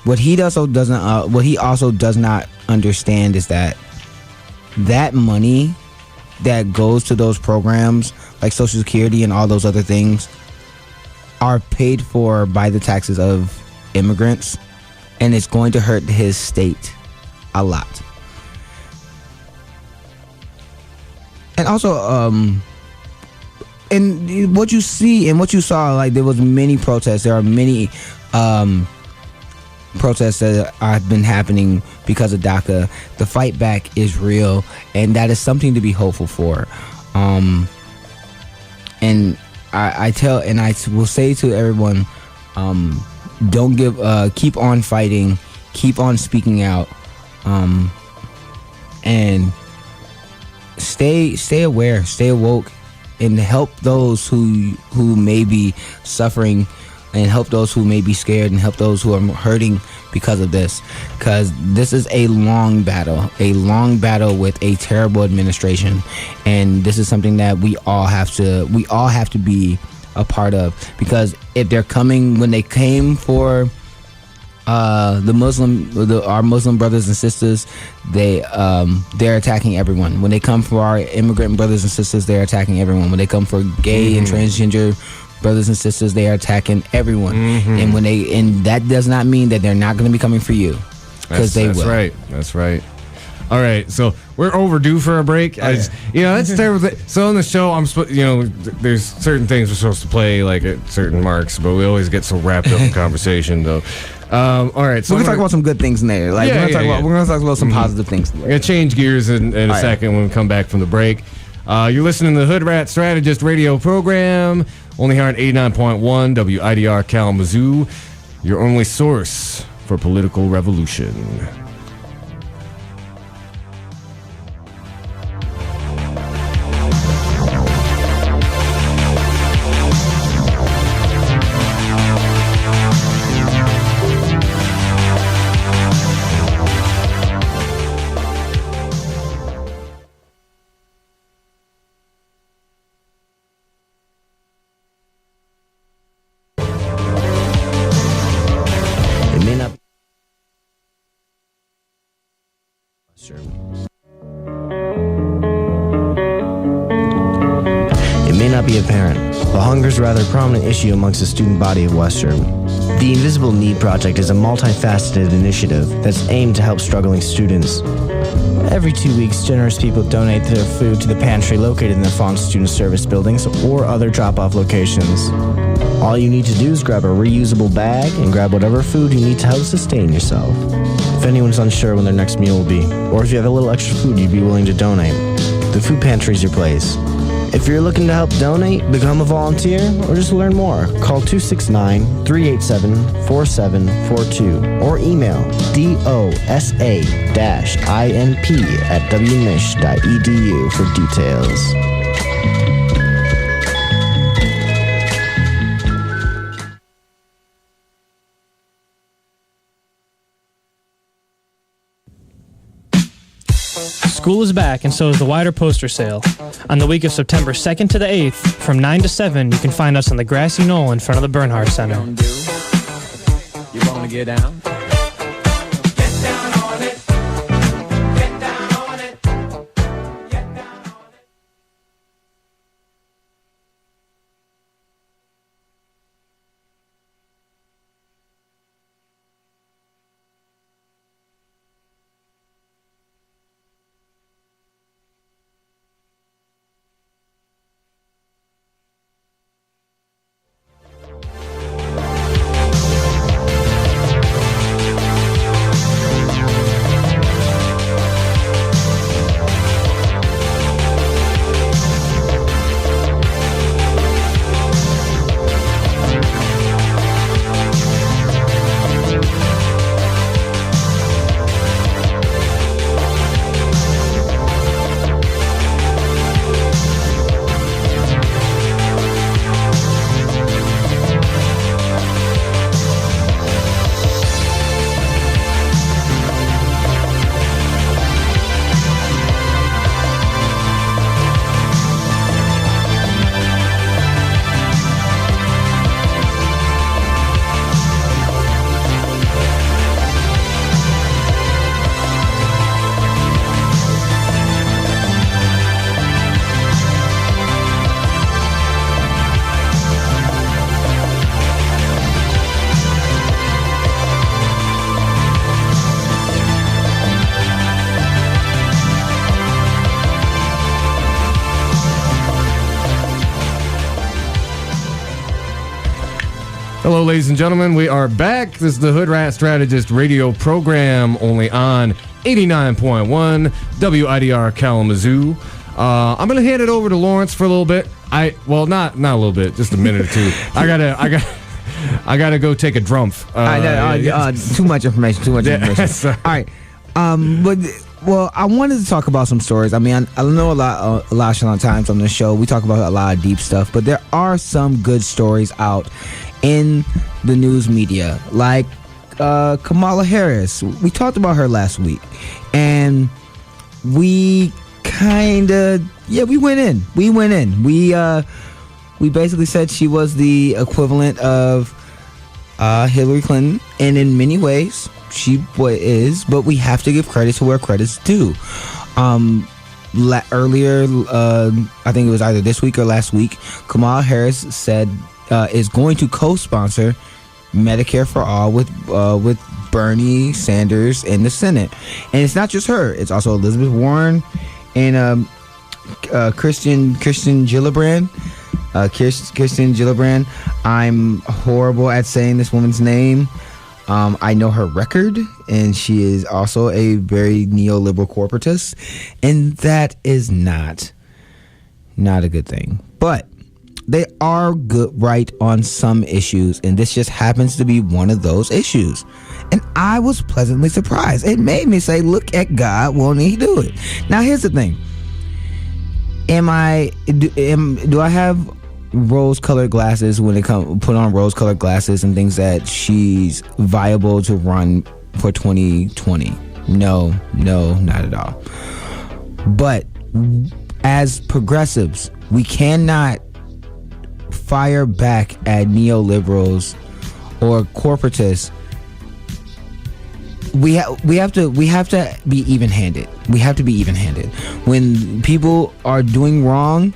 [SPEAKER 2] what he also does not understand is that money that goes to those programs like Social Security and all those other things are paid for by the taxes of immigrants, and it's going to hurt his state a lot. And also, and what you see and what you saw, like there was many protests. There are many protests that have been happening because of DACA. The fight back is real, and that is something to be hopeful for. And I will say to everyone, don't keep on fighting, keep on speaking out, and stay aware, stay awoke, and help those who may be suffering, and help those who may be scared, and help those who are hurting because of this. Because this is a long battle with a terrible administration, and this is something that we all have to be a part of. Because if they're coming, when they came for our Muslim brothers and sisters, they're attacking everyone. When they come for our immigrant brothers and sisters, they're attacking everyone. When they come for gay and transgender brothers and sisters, they are attacking everyone. And that does not mean that they're not going to be coming for you, because they will.
[SPEAKER 1] That's right. All right, so we're overdue for a break. That's terrible. So on the show, there's certain things we're supposed to play like at certain marks, but we always get so wrapped up in conversation, though. All right, so
[SPEAKER 2] we're gonna talk about some good things in there. We're gonna talk about some positive things.
[SPEAKER 1] We're gonna change gears in a second when we come back from the break. You're listening to the Hoodrat Strategist radio program, only here on 89.1 WIDR Kalamazoo, your only source for political revolution.
[SPEAKER 3] It may not be apparent, but hunger is a rather prominent issue amongst the student body of West Germany. The Invisible Need Project is a multifaceted initiative that's aimed to help struggling students. Every 2 weeks, generous people donate their food to the pantry located in the Fawn Student Service buildings or other drop-off locations. All you need to do is grab a reusable bag and grab whatever food you need to help sustain yourself. If anyone's unsure when their next meal will be, or if you have a little extra food you'd be willing to donate, the food pantry is your place. If you're looking to help donate, become a volunteer, or just learn more, call 269-387-4742 or email dosa-inp@wmich.edu for details.
[SPEAKER 4] School is back, and so is the wider poster sale. On the week of September 2nd to the 8th, from 9 to 7, you can find us on the grassy knoll in front of the Bernhardt Center.
[SPEAKER 5] You want to get down? Get down on it. Get down on it. Get down on it.
[SPEAKER 1] Hello, ladies and gentlemen. We are back. This is the Hoodrat Strategist radio program, only on 89.1 WIDR Kalamazoo. I'm going to hand it over to Lawrence for a little bit. Not a little bit, just a minute or two. I gotta go take a drumpf.
[SPEAKER 2] Too much information. All right. But well, I wanted to talk about some stories. I mean, I know a lot of times on the show we talk about a lot of deep stuff, but there are some good stories out in the news media, like Kamala Harris. We talked about her last week, and we we went in. We basically said she was the equivalent of Hillary Clinton, and in many ways she is, but we have to give credit to where credit's due. Earlier, I think it was either this week or last week, Kamala Harris said is going to co-sponsor Medicare for All with Bernie Sanders in the Senate. And it's not just her, it's also Elizabeth Warren and Kirsten Gillibrand. Kirsten Gillibrand. I'm horrible at saying this woman's name. I know her record, and she is also a very neoliberal corporatist, and that is not a good thing. But they are right on some issues, and this just happens to be one of those issues. And I was pleasantly surprised. It made me say, look at God, won't he do it? Now, here's the thing. Do I have rose-colored glasses when it put on rose-colored glasses and things that she's viable to run for 2020? No, not at all. But as progressives, we cannot fire back at neoliberals or corporatists. We have to be even-handed. We have to be even-handed. When people are doing wrong,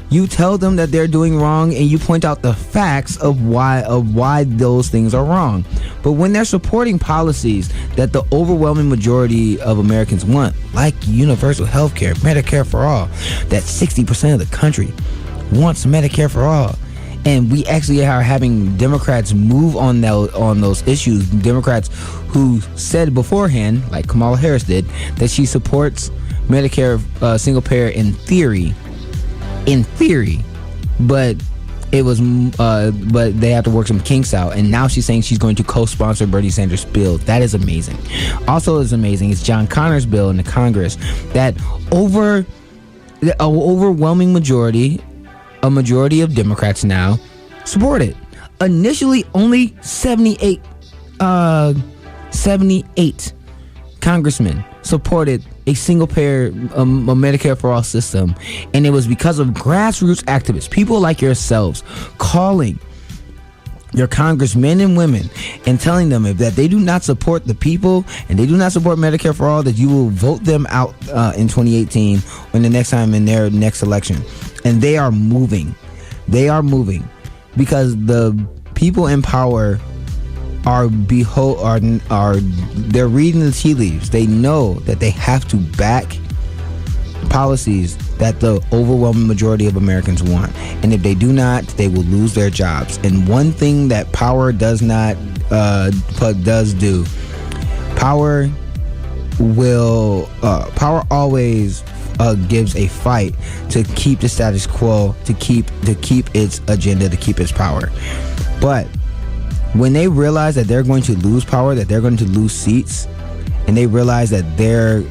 [SPEAKER 2] you tell them that they're doing wrong, and you point out the facts of why those things are wrong. But when they're supporting policies that the overwhelming majority of Americans want, like universal health care, Medicare for all, that 60% of the country wants Medicare for all, and we actually are having Democrats move on those issues, Democrats who said beforehand, like Kamala Harris did, that she supports Medicare single payer in theory, but it was but they have to work some kinks out, and now she's saying she's going to co-sponsor Bernie Sanders' bill. That is amazing. Also is amazing is John Connor's bill in the Congress that overwhelming majority, a majority of Democrats now support it. Initially, only 78 congressmen supported a single-payer a Medicare for all system, and it was because of grassroots activists, people like yourselves, calling your congressmen and women and telling them that they do not support the people and they do not support Medicare for all, that you will vote them out in 2018 when the next time in their next election. And they are moving because the people in power are they're reading the tea leaves. They know that they have to back policies that the overwhelming majority of Americans want, and if they do not, they will lose their jobs. And one thing that power does do, power always gives a fight to keep the status quo, to keep its agenda, to keep its power. But when they realize that they're going to lose power, that they're going to lose seats, and they realize that they're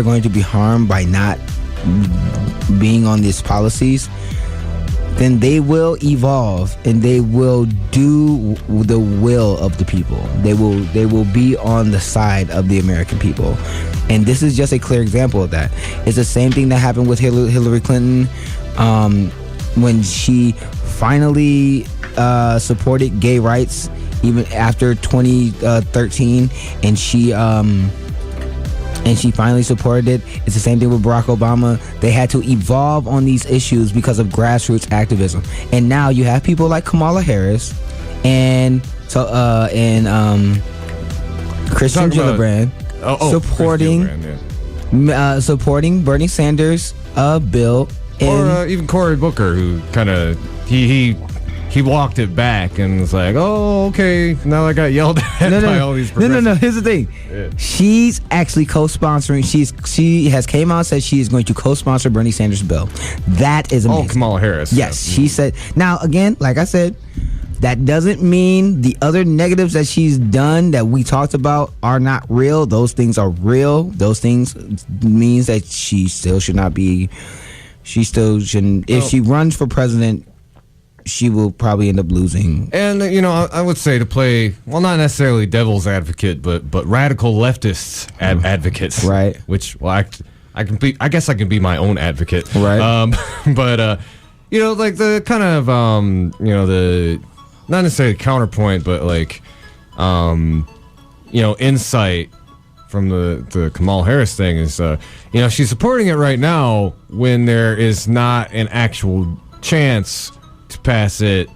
[SPEAKER 2] going to be harmed by not being on these policies, then they will evolve and they will do the will of the people. They will be on the side of the American people. And this is just a clear example of that. It's the same thing that happened with Hillary Clinton when she finally supported gay rights even after 2013, and she finally supported it. It's the same thing with Barack Obama. They had to evolve on these issues because of grassroots activism. And now you have people like Kamala Harris and Kirsten Gillibrand supporting Bernie Sanders' bill,
[SPEAKER 1] or even Cory Booker, who kind of he walked it back and was like, oh, okay, now I got yelled at by all these progressives.
[SPEAKER 2] No, here's the thing. Yeah. She's actually co-sponsoring. She has came out and said she is going to co-sponsor Bernie Sanders' bill. That is amazing.
[SPEAKER 1] Oh, Kamala Harris.
[SPEAKER 2] Yes, she said. Now, again, like I said, That doesn't mean the other negatives that she's done that we talked about are not real. Those things are real. Those things means that she still should not be. She still shouldn't. If she runs for president, she will probably end up losing.
[SPEAKER 1] And I would say to play, well, not necessarily devil's advocate, but radical leftists advocates,
[SPEAKER 2] right?
[SPEAKER 1] Which, well, I can be. I guess I can be my own advocate,
[SPEAKER 2] right?
[SPEAKER 1] But like the kind of the not necessarily counterpoint, but like insight from the Kamala Harris thing is she's supporting it right now when there is not an actual chance to pass it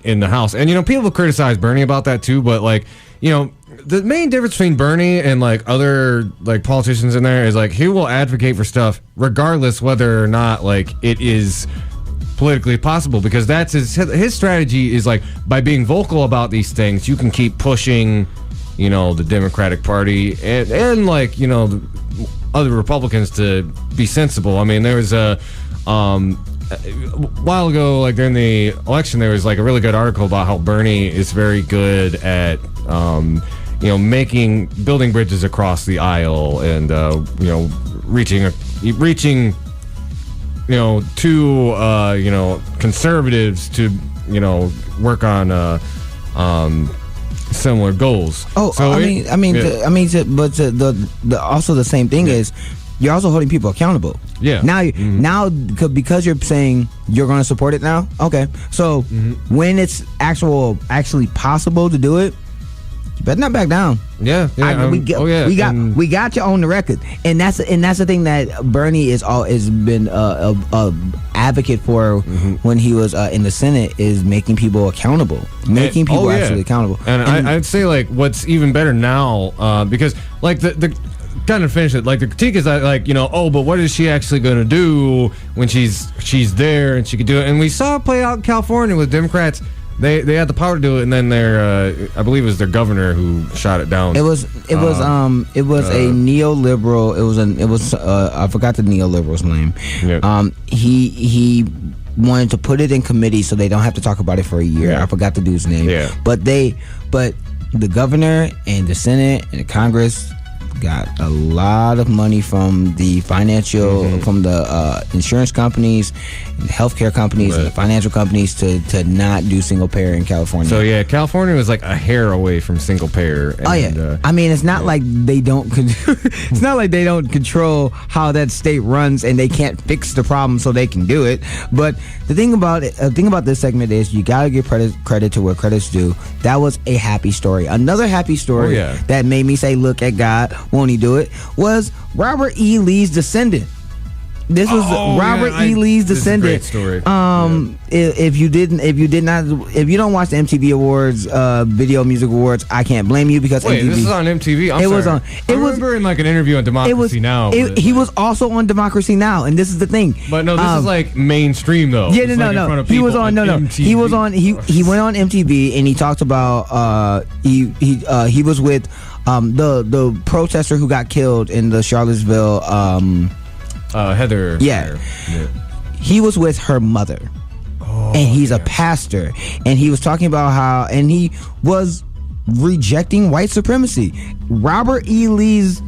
[SPEAKER 1] in the House. And people criticize Bernie about that too, but like the main difference between Bernie and like other like politicians in there is like he will advocate for stuff regardless whether or not like it is politically possible, because that's his strategy is like by being vocal about these things you can keep pushing the Democratic Party and like the other Republicans to be sensible. I mean, there was a while ago, like during the election, there was like a really good article about how Bernie is very good at building bridges across the aisle and reaching to conservatives to work on similar goals.
[SPEAKER 2] Oh, so but also the same thing is you're also holding people accountable.
[SPEAKER 1] Yeah.
[SPEAKER 2] Now because you're saying you're going to support it now. Okay. So when it's actually possible to do it, you better not back down.
[SPEAKER 1] Yeah.
[SPEAKER 2] We got you on the record, and that's the thing that Bernie has been a advocate for when he was in the Senate, is making people accountable, actually accountable.
[SPEAKER 1] And I'd say like what's even better now, because like the kind of finish it. Like the critique is that like but what is she actually going to do when she's there and she could do it? And we saw it play out in California with Democrats. They had the power to do it, and then their I believe it was their governor who shot it down.
[SPEAKER 2] It was a neoliberal. I forgot the neoliberal's name. Yeah. He wanted to put it in committee so they don't have to talk about it for a year. Yeah. I forgot the dude's name. Yeah. But the governor and the Senate and the Congress got a lot of money from the from the insurance companies, and healthcare companies, and the financial companies to not do single payer in California.
[SPEAKER 1] So yeah, California was like a hair away from single payer. And,
[SPEAKER 2] I mean, it's not like they don't. It's not like they don't control how that state runs, and they can't fix the problem so they can do it. But the thing about this segment is you gotta give credit to where credit's due. That was a happy story. Another happy story that made me say, "Look at God, won't He do it?" was Robert E. Lee's descendant. This was Robert E. Lee's descendant.
[SPEAKER 1] This is a great story.
[SPEAKER 2] If you don't watch the MTV Awards, Video Music Awards, I can't blame you, because
[SPEAKER 1] wait,
[SPEAKER 2] MTV,
[SPEAKER 1] this is on MTV. I remember in like an interview on Democracy Now.
[SPEAKER 2] He was also on Democracy Now, and this is the thing.
[SPEAKER 1] But no, this is like mainstream though.
[SPEAKER 2] Yeah, no. He was on MTV. He was on. He went on MTV and he talked about he was with the protester who got killed in the Charlottesville.
[SPEAKER 1] Heather.
[SPEAKER 2] Yeah. He was with her mother. And he's a pastor. And he was talking about how, and he was rejecting white supremacy. Robert E. Lee's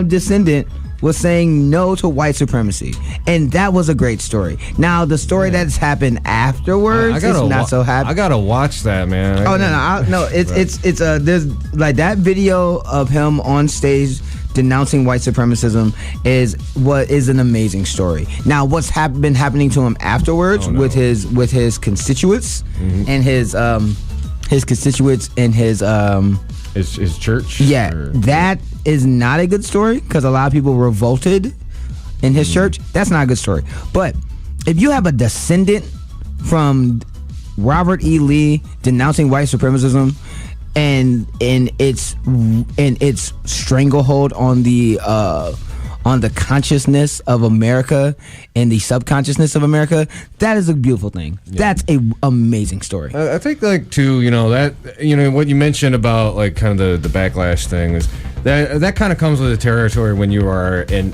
[SPEAKER 2] descendant was saying no to white supremacy. And that was a great story. Now, the story that's happened afterwards is not so happy.
[SPEAKER 1] I gotta watch that, man.
[SPEAKER 2] It's there's like that video of him on stage denouncing white supremacism is an amazing story. Now, what's been happening to him afterwards with his constituents and his constituents and his
[SPEAKER 1] church?
[SPEAKER 2] Yeah, that is not a good story, because a lot of people revolted in his church. That's not a good story. But if you have a descendant from Robert E. Lee denouncing white supremacism, and its stranglehold on the consciousness of America and the subconsciousness of America, that is a beautiful thing. Yeah. That's an amazing story.
[SPEAKER 1] I think like too, what you mentioned about like kind of the backlash thing is that kind of comes with the territory when you are in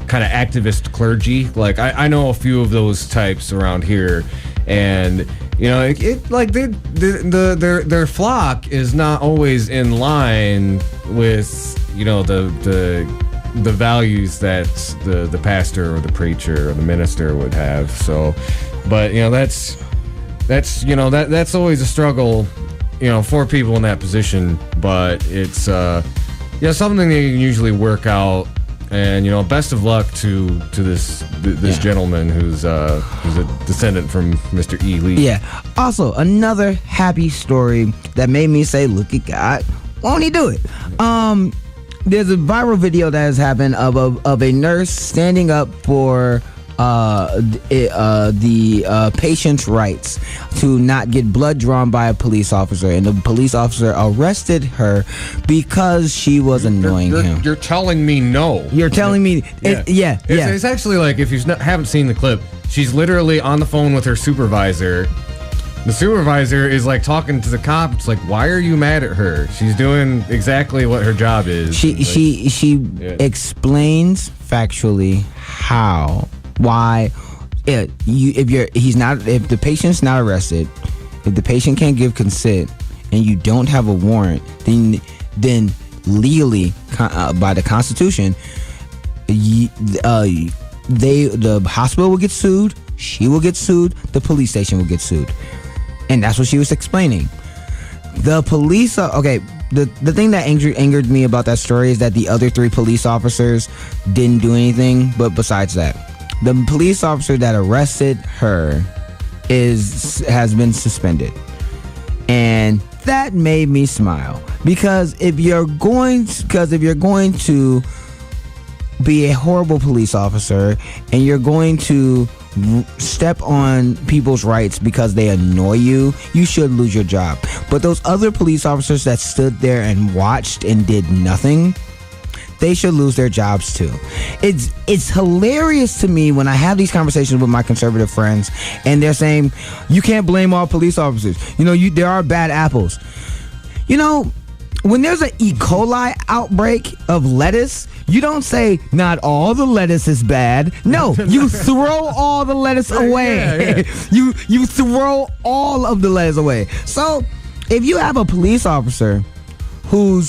[SPEAKER 1] kind of activist clergy. Like I know a few of those types around here. and it like their flock is not always in line with the values that the pastor or the preacher or the minister would have. So, but that's always a struggle, for people in that position. But it's something they can usually work out. And best of luck to this gentleman who's a descendant from Mr. E. Lee.
[SPEAKER 2] Yeah. Also, another happy story that made me say, "Look at God, won't He do it?" There's a viral video that has happened of a nurse standing up for the patient's rights to not get blood drawn by a police officer, and the police officer arrested her because she was annoying him.
[SPEAKER 1] You're telling me no.
[SPEAKER 2] You're telling me, yeah.
[SPEAKER 1] It's actually like, if you haven't seen the clip, she's literally on the phone with her supervisor. The supervisor is like talking to the cop. It's like, why are you mad at her? She's doing exactly what her job is.
[SPEAKER 2] She explains factually why if the patient's not arrested, if the patient can't give consent and you don't have a warrant, then legally by the Constitution, the hospital will get sued, she will get sued, the police station will get sued. And that's what she was explaining. The police, the thing that angered me about that story is that the other 3 police officers didn't do anything. But besides that, the police officer that arrested her has been suspended. And that made me smile, because if you're going to be a horrible police officer and you're going to step on people's rights because they annoy you, you should lose your job. But those other police officers that stood there and watched and did nothing, they should lose their jobs too. It's hilarious to me when I have these conversations with my conservative friends and they're saying, you can't blame all police officers. There are bad apples. When there's an E. coli outbreak of lettuce, you don't say not all the lettuce is bad. No, you throw all the lettuce away. Yeah. You throw all of the lettuce away. So if you have a police officer who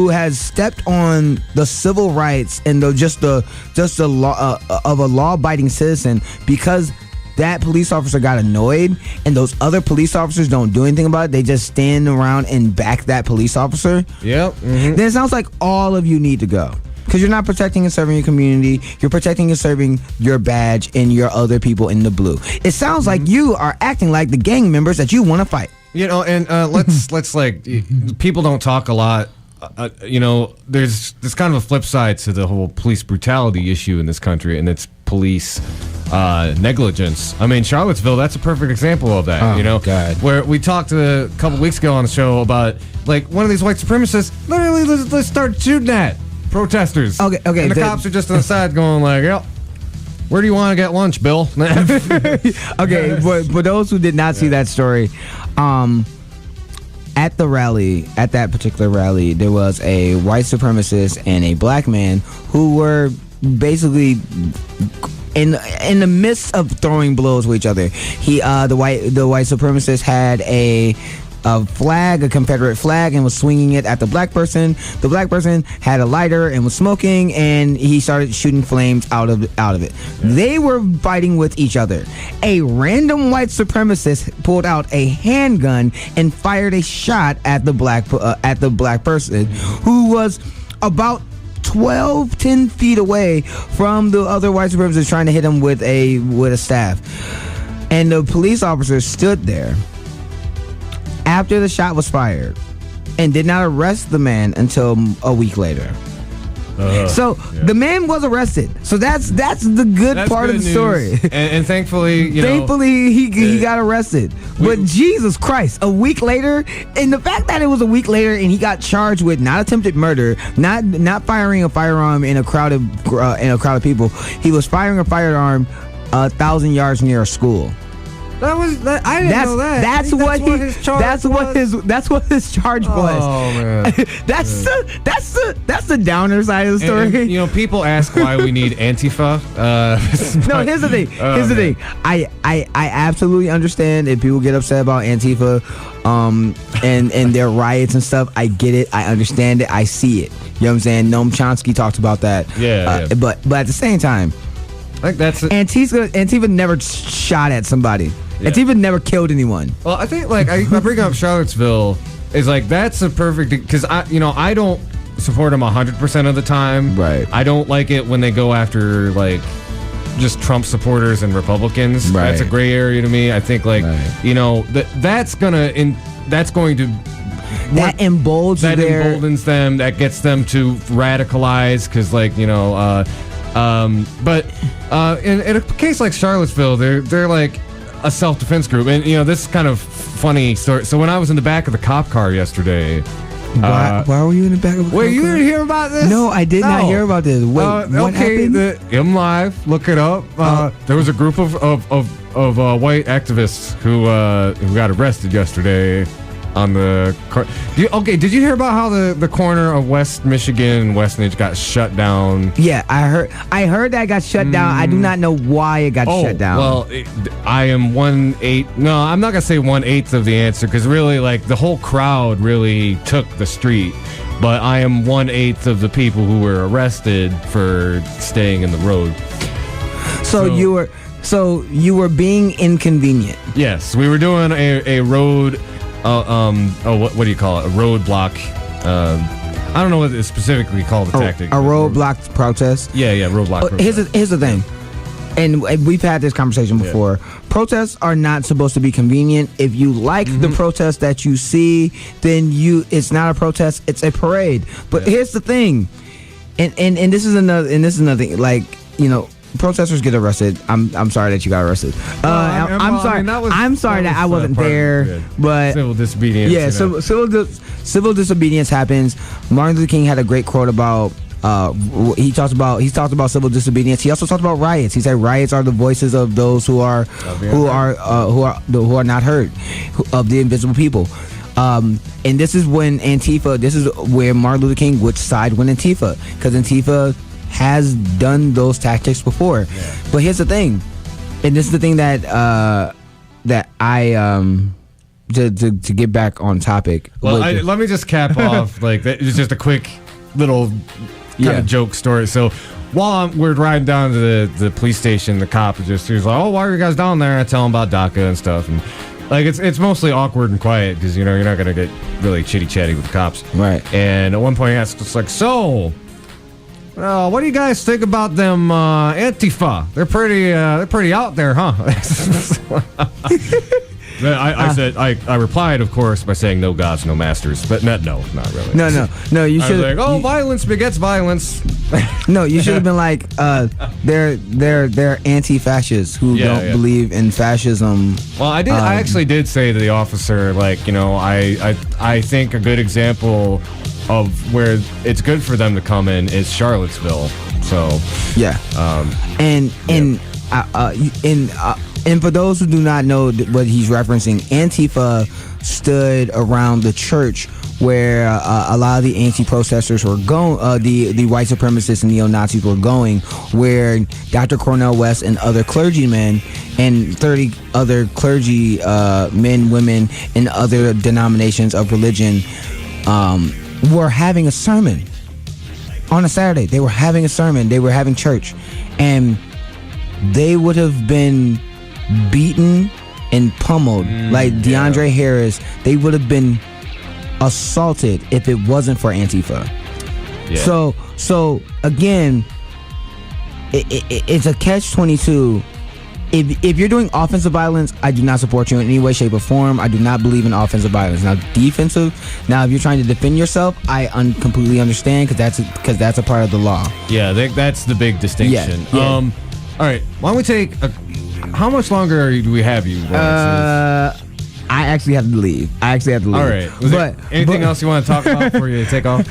[SPEAKER 2] has stepped on the civil rights and the law of a law-abiding citizen because that police officer got annoyed and those other police officers don't do anything about it, they just stand around and back that police officer,
[SPEAKER 1] then
[SPEAKER 2] it sounds like all of you need to go. Because you're not protecting and serving your community, you're protecting and serving your badge and your other people in the blue. It sounds like you are acting like the gang members that you want to fight.
[SPEAKER 1] And let's like, people don't talk a lot. There's kind of a flip side to the whole police brutality issue in this country, and it's police negligence. I mean, Charlottesville, that's a perfect example of that.
[SPEAKER 2] God.
[SPEAKER 1] Where we talked a couple weeks ago on the show about like one of these white supremacists literally let's start shooting at protesters.
[SPEAKER 2] Okay.
[SPEAKER 1] And the cops are just on the side going like, "Yep, where do you want to get lunch, Bill?"
[SPEAKER 2] Okay, for those who did not see that story, at that particular rally, there was a white supremacist and a black man who were basically in the midst of throwing blows with each other. The white supremacist had a flag, a Confederate flag, and was swinging it at the black person. The black person had a lighter and was smoking, and he started shooting flames out of it. Yeah. They were fighting with each other. A random white supremacist pulled out a handgun and fired a shot at the black person, who was about 10 feet away from the other white supremacists trying to hit him with a staff. And the police officer stood there after the shot was fired and did not arrest the man until a week later. The man was arrested. So that's the good part of the story.
[SPEAKER 1] And thankfully,
[SPEAKER 2] he got arrested. But Jesus Christ, a week later, and the fact that it was a week later and he got charged with not attempted murder, not firing a firearm in a crowd of people. He was firing a firearm 1,000 yards near a school.
[SPEAKER 1] I didn't know that.
[SPEAKER 2] That's what his charge that's what his charge was.
[SPEAKER 1] Oh man.
[SPEAKER 2] That's the downer side of the story.
[SPEAKER 1] And, you know, people ask why we need Antifa.
[SPEAKER 2] No, here's the thing. Here's the thing. I absolutely understand if people get upset about Antifa, and their riots and stuff. I get it. I understand it. I see it. You know what I'm saying? Noam Chomsky talked about that.
[SPEAKER 1] Yeah.
[SPEAKER 2] But at the same time,
[SPEAKER 1] like that's it.
[SPEAKER 2] Antifa never shot at somebody.
[SPEAKER 1] Yeah.
[SPEAKER 2] Antifa never killed anyone.
[SPEAKER 1] Well, I think like I bring up Charlottesville is like that's a perfect because I don't support them 100% of the time.
[SPEAKER 2] Right.
[SPEAKER 1] I don't like it when they go after like just Trump supporters and Republicans.
[SPEAKER 2] Right.
[SPEAKER 1] That's a gray area to me. I think like that's going to
[SPEAKER 2] That
[SPEAKER 1] emboldens them. That gets them to radicalize because like but in a case like Charlottesville, they're like a self-defense group, and this is kind of funny story. So when I was in the back of the cop car yesterday,
[SPEAKER 2] why were you in the back of the car?
[SPEAKER 1] Wait, you didn't hear about this?
[SPEAKER 2] No, I did not hear about this. Wait, what happened?
[SPEAKER 1] M Live, look it up. There was a group of white activists who got arrested yesterday on the car. Did you hear about how the corner of West Michigan and Westnedge got shut down?
[SPEAKER 2] Yeah, I heard that got shut down. I do not know why it got shut down.
[SPEAKER 1] Well, I am 1/8. No, I'm not gonna say 1/8 of the answer because really, like the whole crowd really took the street. But I am 1/8 of the people who were arrested for staying in the road.
[SPEAKER 2] So you were being inconvenient.
[SPEAKER 1] Yes, we were doing a road. What do you call it? A roadblock. I don't know what it's specifically called. The tactic.
[SPEAKER 2] A roadblock protest.
[SPEAKER 1] Yeah, roadblock. Protest.
[SPEAKER 2] Here's the thing, and we've had this conversation before. Protests are not supposed to be convenient. If you like the protest that you see, then it's not a protest. It's a parade. But here's the thing, and this is another thing. Like protesters get arrested. I'm sorry that you got arrested. I'm sorry. I'm sorry that I wasn't there. But
[SPEAKER 1] civil disobedience.
[SPEAKER 2] Yeah, civil disobedience happens. Martin Luther King had a great quote about. He talked about civil disobedience. He also talked about riots. He said riots are the voices of those who are not heard, of the invisible people. And this is when Antifa. This is where Martin Luther King would side with Antifa, because Antifa has done those tactics before. But here's the thing, and this is the thing that I to get back on topic.
[SPEAKER 1] Well, let me just cap off like that. It's just a quick little kind of joke story. So while we're riding down to the police station, the cop he was like, "Oh, why are you guys down there?" I tell him about DACA and stuff, and like it's mostly awkward and quiet because you're not gonna get really chitty chatty with the cops,
[SPEAKER 2] right?
[SPEAKER 1] And at one point he asks us like, "So, what do you guys think about them Antifa? They're pretty out there, huh?" I said I replied, of course, by saying no gods, no masters, but not really.
[SPEAKER 2] No. You should
[SPEAKER 1] like, violence begets violence.
[SPEAKER 2] No, you should have been like, they're anti-fascists who don't believe in fascism.
[SPEAKER 1] Well, I did. I actually did say to the officer, like, I think a good example of where it's good for them to come in is Charlottesville. So
[SPEAKER 2] and for those who do not know what he's referencing, Antifa stood around the church where a lot of the anti-protesters were going, the white supremacists and neo-Nazis were going, where Dr. Cornel West and other clergymen and 30 other clergy men, women, and other denominations of religion were having a sermon on a Saturday. They were having a sermon. They were having church. And they would have been beaten and pummeled like DeAndre Harris. They would have been assaulted if it wasn't for Antifa. So again, it's a catch-22. If you're doing offensive violence, I do not support you in any way, shape, or form. I do not believe in offensive violence. Now, defensive. Now, if you're trying to defend yourself, I completely understand because that's a part of the law.
[SPEAKER 1] Yeah, that's the big distinction.
[SPEAKER 2] Yeah.
[SPEAKER 1] All right, why don't we take how much longer do we have you?
[SPEAKER 2] I actually have to leave. All right.
[SPEAKER 1] Anything else you want to talk about before you take off?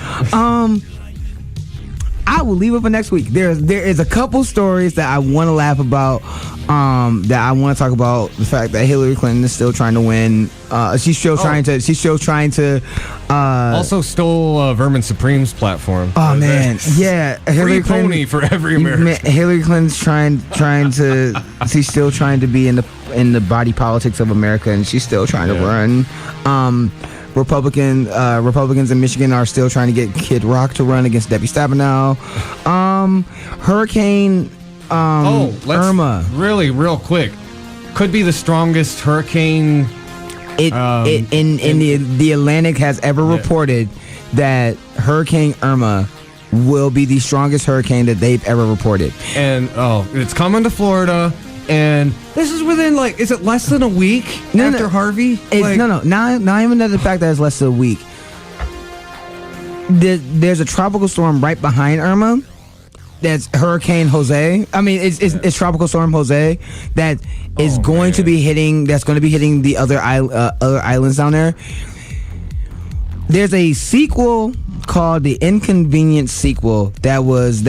[SPEAKER 2] will leave it for next week. There is a couple stories that I want to laugh about. That I want to talk about the fact that Hillary Clinton is still trying to win. She's still trying to. She's still trying to.
[SPEAKER 1] Also stole Vermin Supreme's platform.
[SPEAKER 2] Oh man, yeah.
[SPEAKER 1] Free pony for every American.
[SPEAKER 2] Hillary Clinton's trying to. She's still trying to be in the body politics of America, and she's still trying to run. Republicans in Michigan are still trying to get Kid Rock to run against Debbie Stabenow. Hurricane Irma.
[SPEAKER 1] Really, real quick. Could be the strongest hurricane.
[SPEAKER 2] The Atlantic has ever reported that Hurricane Irma will be the strongest hurricane that they've ever reported.
[SPEAKER 1] And it's coming to Florida. And this is within, is it less than a week after Harvey?
[SPEAKER 2] Not even the fact that it's less than a week. There's a tropical storm right behind Irma. That's Hurricane Jose. I mean, it's Tropical Storm Jose that is going to be hitting. That's going to be hitting the other islands down there. There's a sequel called The Inconvenient Sequel that was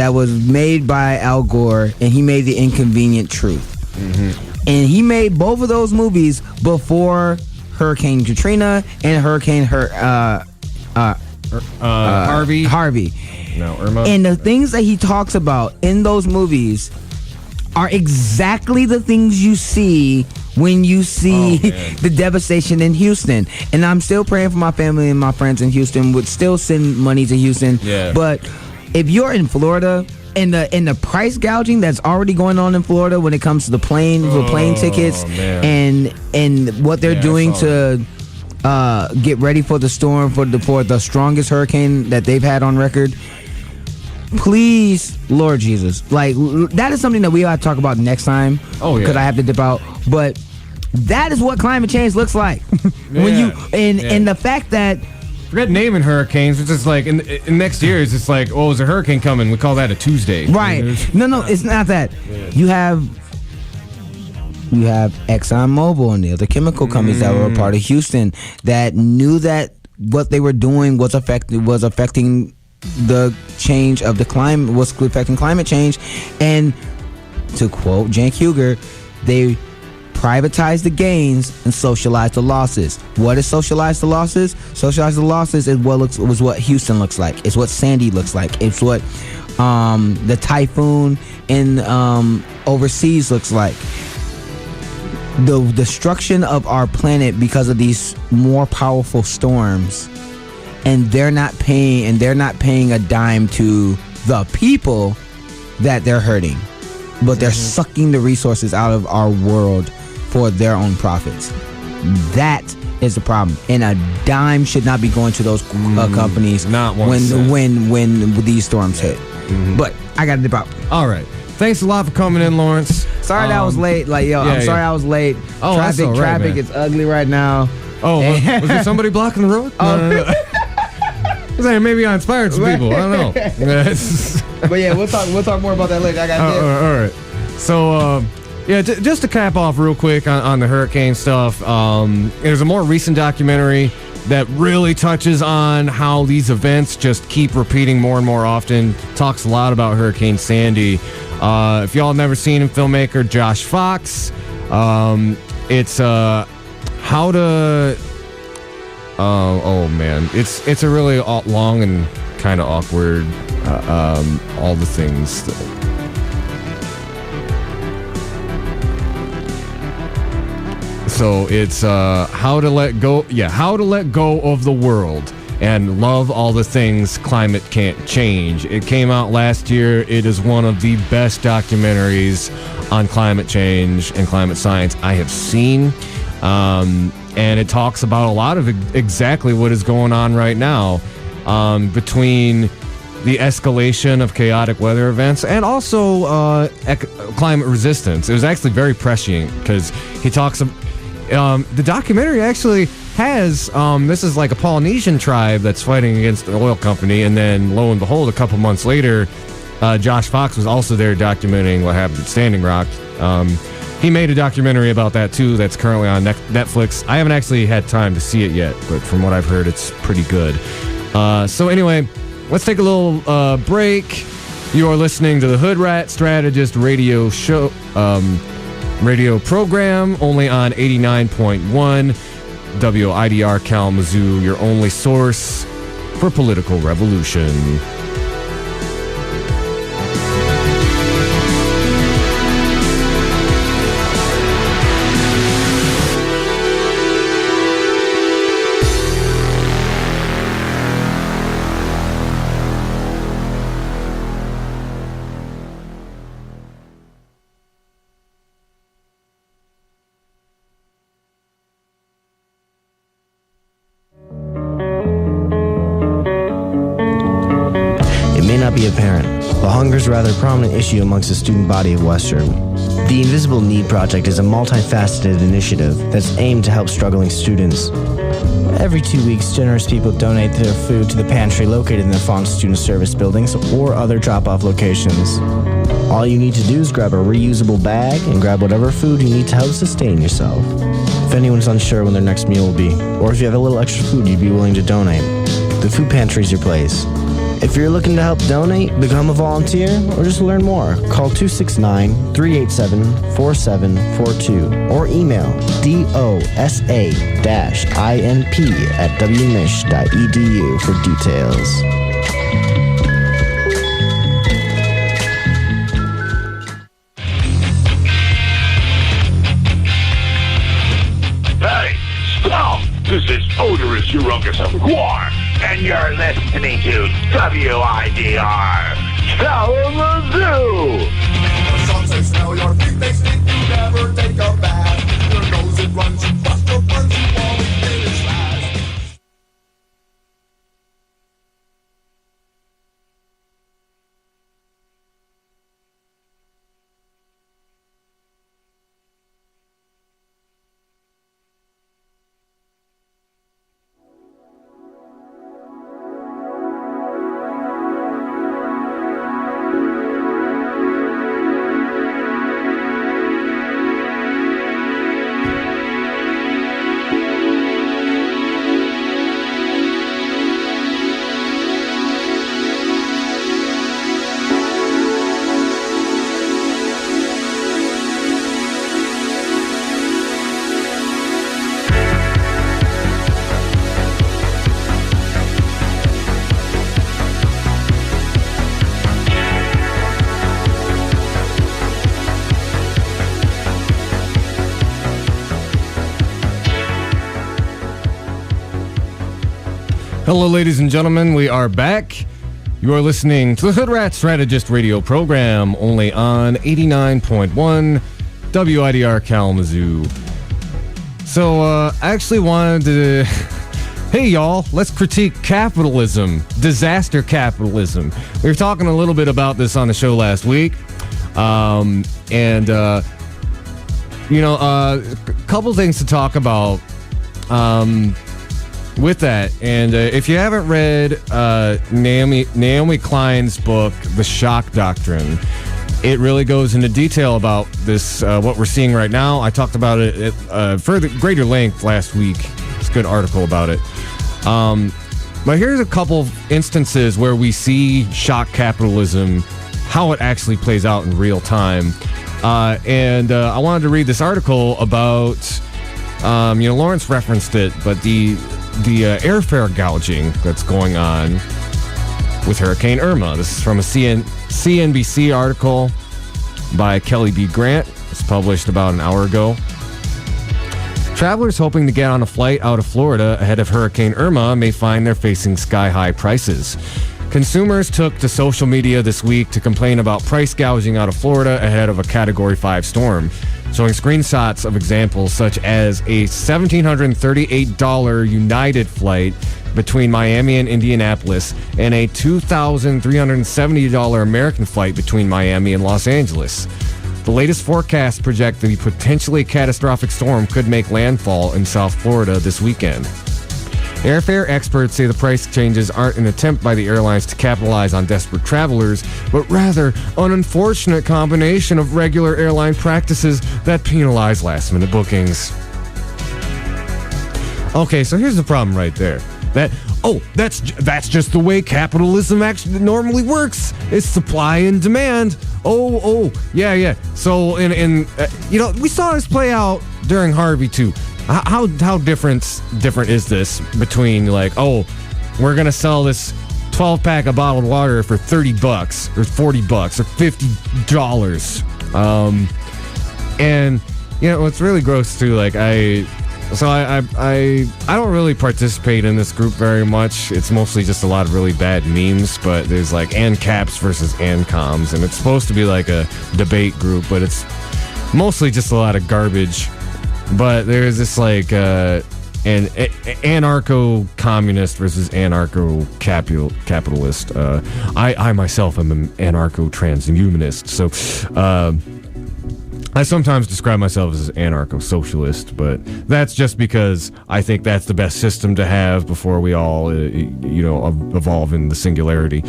[SPEAKER 2] made by Al Gore, and he made The Inconvenient Truth. Mm-hmm. And he made both of those movies before Hurricane Katrina and Hurricane Harvey.
[SPEAKER 1] No, Irma.
[SPEAKER 2] And the things that he talks about in those movies are exactly the things you see when you see the devastation in Houston. And I'm still praying for my family and my friends in Houston. Would still send money to Houston. Yeah. But if you're in Florida, and the price gouging that's already going on in Florida when it comes to the plane tickets and what they're doing to get ready for the storm for the strongest hurricane that they've had on record. Please, Lord Jesus, that is something that we ought to talk about next time. Because I have to dip out. But that is what climate change looks like. When you and the fact that.
[SPEAKER 1] Forget naming hurricanes. It's just in next year, it's just there's a hurricane coming. We call that a Tuesday.
[SPEAKER 2] Right. No, it's not that. Yeah. You have ExxonMobil and the other chemical companies that were a part of Houston that knew that what they were doing was affecting the change of the climate, was affecting climate change. And to quote Cenk Uygur, they privatize the gains and socialize the losses. What is socialize the losses? Socialize the losses is what Houston looks like. It's what Sandy looks like. It's what the typhoon in overseas looks like. The destruction of our planet because of these more powerful storms, and they're not paying a dime to the people that they're hurting, but they're sucking the resources out of our world for their own profits. That is the problem, and a dime should not be going to those companies when these storms hit. But I got to dip out.
[SPEAKER 1] All right. Thanks a lot for coming in, Lawrence.
[SPEAKER 2] Sorry that I was late. I'm sorry I was late.
[SPEAKER 1] Oh,
[SPEAKER 2] traffic is ugly right now.
[SPEAKER 1] Oh, was there somebody blocking the road? No. I was like, maybe I inspired some people. I don't know.
[SPEAKER 2] But yeah, we'll talk more about that later. I got
[SPEAKER 1] all right. So, just to cap off real quick on the hurricane stuff, there's a more recent documentary that really touches on how these events just keep repeating more and more often. Talks a lot about Hurricane Sandy. If y'all have never seen him, filmmaker Josh Fox. It's how to. Oh man, it's a really long and kind of awkward. All the things. So it's how to let go. Yeah, how to let go of the world and love all the things climate can't change. It came out last year. It is one of the best documentaries on climate change and climate science I have seen. And it talks about a lot of exactly what is going on right now between the escalation of chaotic weather events and also climate resistance. It was actually very prescient because he talks about the documentary actually has this is like a Polynesian tribe that's fighting against the oil company, and then lo and behold, a couple months later, Josh Fox was also there documenting what happened at Standing Rock. He made a documentary about that too that's currently on Netflix. I haven't actually had time to see it yet, but from what I've heard, it's pretty good. So anyway, let's take a little break. You are listening to the Hoodrat Strategist radio show, radio program, only on 89.1 WIDR Kalamazoo, your only source for political revolution.
[SPEAKER 3] Be apparent, but hunger is a rather prominent issue amongst the student body of West Germany. The Invisible Need Project is a multifaceted initiative that's aimed to help struggling students. Every 2 weeks, generous people donate their food to the pantry located in the Fawn Student Service buildings or other drop-off locations. All you need to do is grab a reusable bag and grab whatever food you need to help sustain yourself. If anyone's unsure when their next meal will be, or if you have a little extra food you'd be willing to donate, the food pantry is your place. If you're looking to help donate, become a volunteer, or just learn more, call 269-387-4742 or email dosa-inp@wmich.edu for details.
[SPEAKER 6] Hey, stop! This is Odorous Urungus of War, and you're listening to WIDR Kalamazoo!
[SPEAKER 7] Some say smell your feet, they stink, you never take a bath. Your nose it runs, you bust your buns, you always finish last.
[SPEAKER 1] Hello, ladies and gentlemen. We are back. You are listening to the Hoodrat Strategist radio program, only on 89.1 WIDR Kalamazoo. So, I actually wanted to... Hey, y'all, let's critique capitalism, disaster capitalism. We were talking a little bit about this on the show last week. A couple things to talk about with that. And if you haven't read Naomi Klein's book, The Shock Doctrine, it really goes into detail about this, what we're seeing right now. I talked about it at further greater length last week. It's a good article about it. But here's a couple of instances where we see shock capitalism, how it actually plays out in real time. I wanted to read this article about, Lawrence referenced it, but the airfare gouging that's going on with Hurricane Irma. This is from a CNBC article by Kelly B. Grant. It's published about an hour ago. Travelers hoping to get on a flight out of Florida ahead of Hurricane Irma may find they're facing sky-high prices. Consumers took to social media this week to complain about price gouging out of Florida ahead of a Category 5 storm, showing screenshots of examples such as a $1,738 United flight between Miami and Indianapolis and a $2,370 American flight between Miami and Los Angeles. The latest forecasts project that a potentially catastrophic storm could make landfall in South Florida this weekend. Airfare experts say the price changes aren't an attempt by the airlines to capitalize on desperate travelers, but rather an unfortunate combination of regular airline practices that penalize last-minute bookings. Okay, so here's the problem right there. That that's just the way capitalism actually normally works. It's supply and demand. Yeah. So in we saw this play out during Harvey too. How different is this between like, we're gonna sell this 12-pack of bottled water for $30 or $40 or $50. And it's really gross too. Like I don't really participate in this group very much. It's mostly just a lot of really bad memes, but there's like ANCAPs versus ANCOMs, and it's supposed to be like a debate group, but it's mostly just a lot of garbage. But there's this like an anarcho-communist versus anarcho-capitalist. I myself am an anarcho-transhumanist, so I sometimes describe myself as an anarcho-socialist, but that's just because I think that's the best system to have before we all, evolve in the singularity.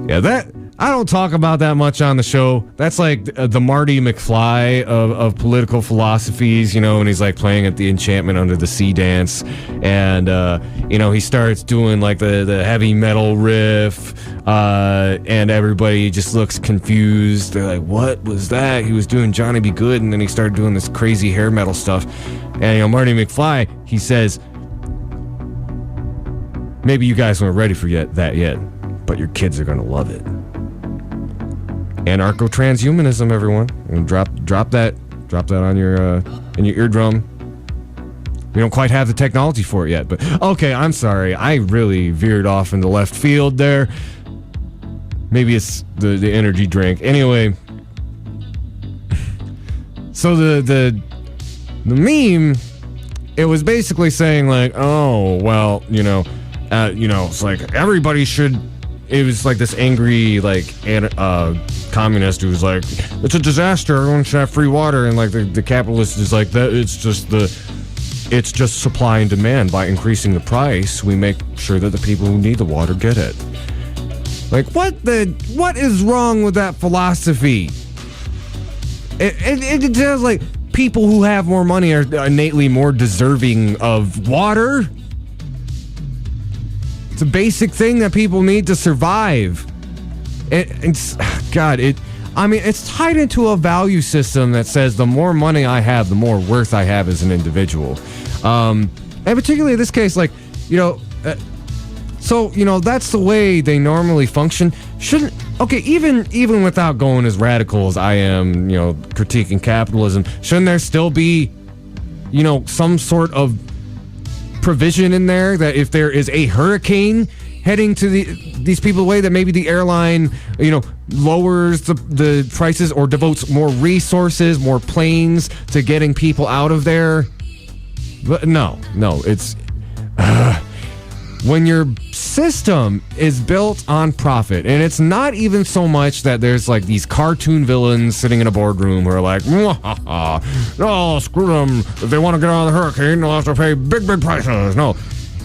[SPEAKER 1] That I don't talk about that much on the show. That's like the Marty McFly of political philosophies, and he's like playing at the Enchantment Under the Sea dance, and he starts doing like the heavy metal riff, and everybody just looks confused. They're like, "What was that?" He was doing Johnny Be Good, and then he started doing this crazy hair metal stuff. And Marty McFly, he says, "Maybe you guys weren't ready for that yet, but your kids are gonna love it." Anarcho-transhumanism, everyone. And drop that on your in your eardrum. We don't quite have the technology for it yet, but okay, I'm sorry. I really veered off into left field there. Maybe it's the energy drink. Anyway, so the meme, it was basically saying like, it's like everybody should. It was like this angry communist who was like, it's a disaster, everyone should have free water, and like the capitalist is like, that it's just supply and demand. By increasing the price, we make sure that the people who need the water get it. Like, what is wrong with that philosophy? It says like people who have more money are innately more deserving of water. It's a basic thing that people need to survive. It's tied into a value system that says the more money I have, the more worth I have as an individual. And particularly in this case, that's the way they normally function. Even without going as radical as I am, critiquing capitalism, shouldn't there still be, some sort of provision in there that if there is a hurricane heading to these people away, that maybe the airline, lowers the prices or devotes more resources, more planes to getting people out of there? But no, it's when your system is built on profit, and it's not even so much that there's like these cartoon villains sitting in a boardroom who are like, oh, screw them. If they want to get out of the hurricane, they'll have to pay big prices. No,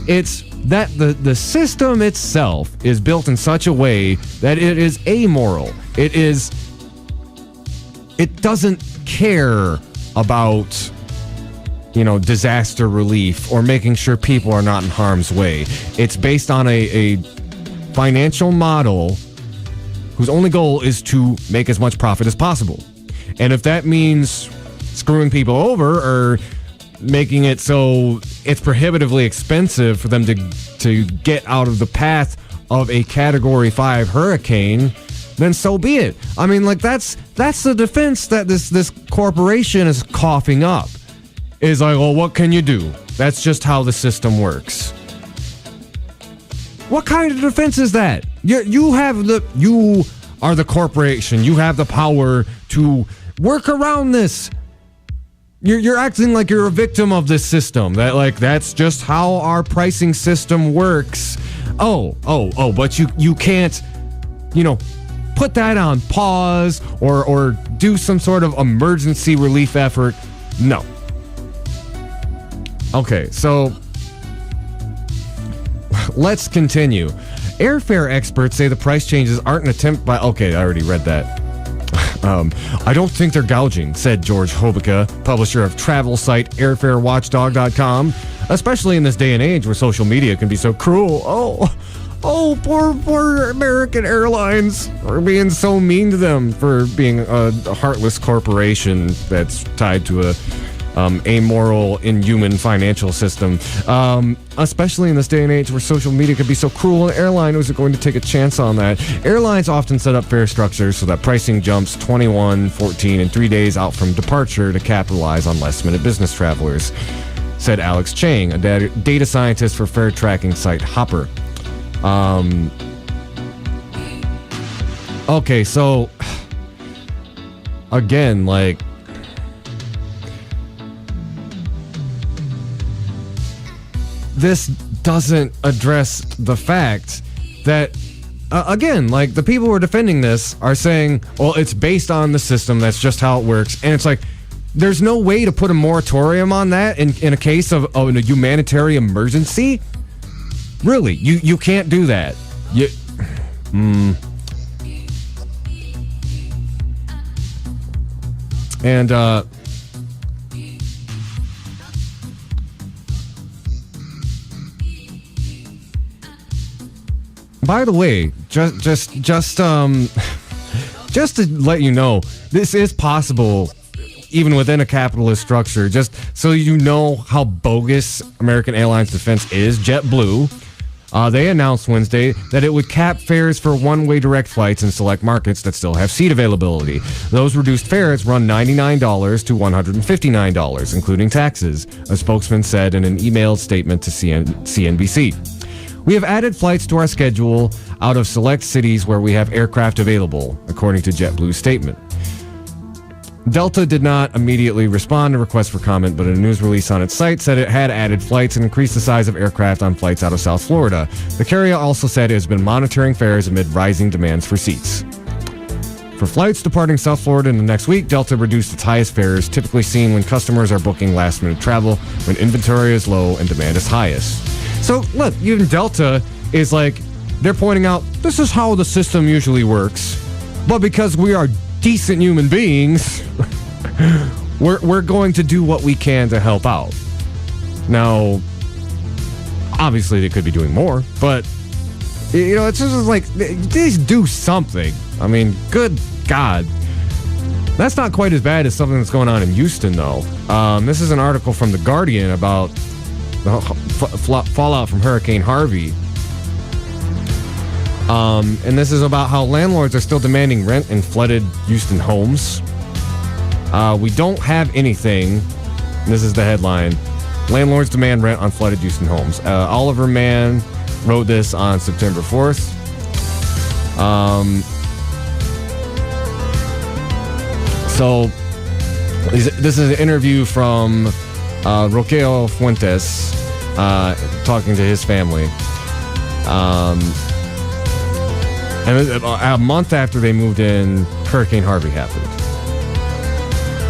[SPEAKER 1] it's that the system itself is built in such a way that it is amoral. It doesn't care about disaster relief or making sure people are not in harm's way. It's based on a financial model whose only goal is to make as much profit as possible. And if that means screwing people over or making it so it's prohibitively expensive for them to get out of the path of a Category 5 hurricane, then so be it. I mean, that's the defense that this corporation is coughing up. Is like, well, what can you do? That's just how the system works. What kind of defense is that? You are the corporation. You have the power to work around this. You're acting like you're a victim of this system. That's just how our pricing system works. But you can't, put that on pause or do some sort of emergency relief effort. No. Okay, so let's continue. Airfare experts say the price changes aren't an attempt by... Okay, I already read that. I don't think they're gouging, said George Hobica, publisher of travel site airfarewatchdog.com, especially in this day and age where social media can be so cruel. Oh, poor American Airlines are being so mean to them for being a heartless corporation that's tied to a amoral, inhuman financial system. Especially in this day and age where social media could be so cruel, an airline wasn't going to take a chance on that. Airlines often set up fare structures so that pricing jumps 21, 14, and 3 days out from departure to capitalize on last-minute business travelers, said Alex Chang, a data scientist for fare tracking site Hopper. Okay, so again, like, this doesn't address the fact that, again, like, the people who are defending this are saying, well, it's based on the system, that's just how it works. And it's like, there's no way to put a moratorium on that in a case of a humanitarian emergency. Really, you can't do that. And by the way, just to let you know, this is possible even within a capitalist structure. Just so you know how bogus American Airlines defense is, JetBlue, they announced Wednesday that it would cap fares for one-way direct flights in select markets that still have seat availability. Those reduced fares run $99 to $159, including taxes, a spokesman said in an emailed statement to CNBC. We have added flights to our schedule out of select cities where we have aircraft available, according to JetBlue's statement. Delta did not immediately respond to requests for comment, but a news release on its site said it had added flights and increased the size of aircraft on flights out of South Florida. The carrier also said it has been monitoring fares amid rising demands for seats. For flights departing South Florida in the next week, Delta reduced its highest fares, typically seen when customers are booking last-minute travel when inventory is low and demand is highest. So, look, even Delta is like, they're pointing out, this is how the system usually works, but because we are decent human beings, we're going to do what we can to help out. Now, obviously they could be doing more, but it's just like, just do something. I mean, good God. That's not quite as bad as something that's going on in Houston, though. This is an article from The Guardian about the fallout from Hurricane Harvey. And this is about how landlords are still demanding rent in flooded Houston homes. We don't have anything. This is the headline. Landlords demand rent on flooded Houston homes. Oliver Mann wrote this on September 4th. So this is an interview from Roqueo Fuentes talking to his family. And a month after they moved in, Hurricane Harvey happened.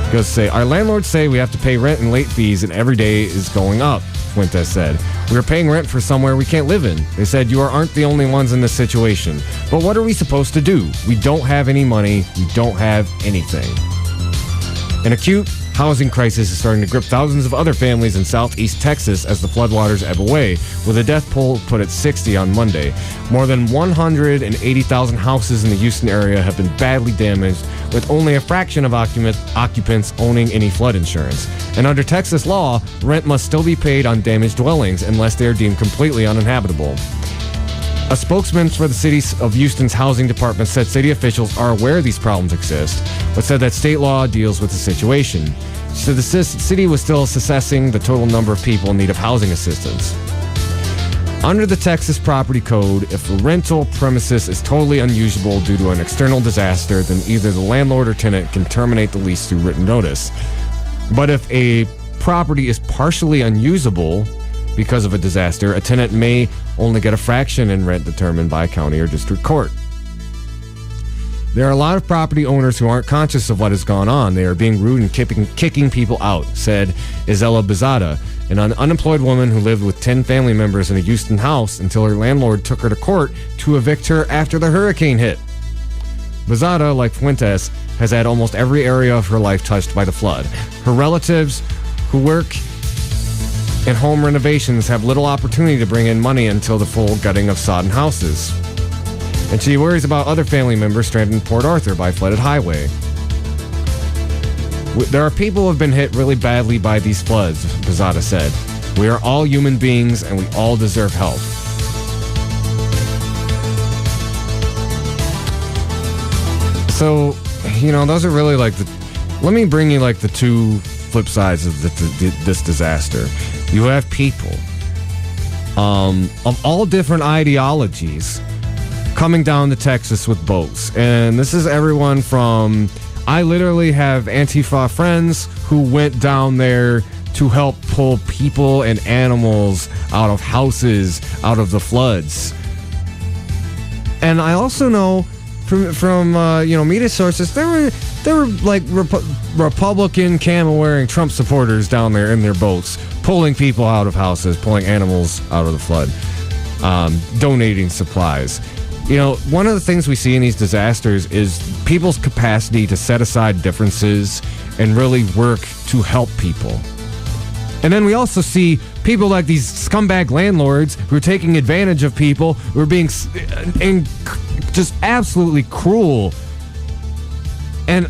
[SPEAKER 1] He goes to say, our landlords say we have to pay rent and late fees and every day is going up, Fuentes said. We are paying rent for somewhere we can't live in. They said, you aren't the only ones in this situation. But what are we supposed to do? We don't have any money. We don't have anything. An acute housing crisis is starting to grip thousands of other families in southeast Texas as the floodwaters ebb away, with a death toll put at 60 on Monday. More than 180,000 houses in the Houston area have been badly damaged, with only a fraction of occupants owning any flood insurance. And under Texas law, rent must still be paid on damaged dwellings unless they are deemed completely uninhabitable. A spokesman for the city of Houston's housing department said city officials are aware these problems exist, but said that state law deals with the situation. So the city was still assessing the total number of people in need of housing assistance. Under the Texas Property Code, if a rental premises is totally unusable due to an external disaster, then either the landlord or tenant can terminate the lease through written notice. But if a property is partially unusable because of a disaster, a tenant may only get a fraction in rent determined by a county or district court. There are a lot of property owners who aren't conscious of what has gone on. They are being rude and kicking people out, said Isela Bezada, an unemployed woman who lived with 10 family members in a Houston house until her landlord took her to court to evict her after the hurricane hit. Bezada, like Fuentes, has had almost every area of her life touched by the flood. Her relatives who work in home renovations have little opportunity to bring in money until the full gutting of sodden houses. And she worries about other family members stranded in Port Arthur by flooded highway. There are people who have been hit really badly by these floods, Bezada said. We are all human beings and we all deserve help. So, those are really like let me bring you like the two flip sides of this disaster. You have people of all different ideologies coming down to Texas with boats. And this is everyone from, I literally have Antifa friends who went down there to help pull people and animals out of houses, out of the floods. And I also know from media sources, there were like Republican camo-wearing Trump supporters down there in their boats, pulling people out of houses, pulling animals out of the flood, donating supplies. One of the things we see in these disasters is people's capacity to set aside differences and really work to help people. And then we also see people like these scumbag landlords who are taking advantage of people, who are being just absolutely cruel and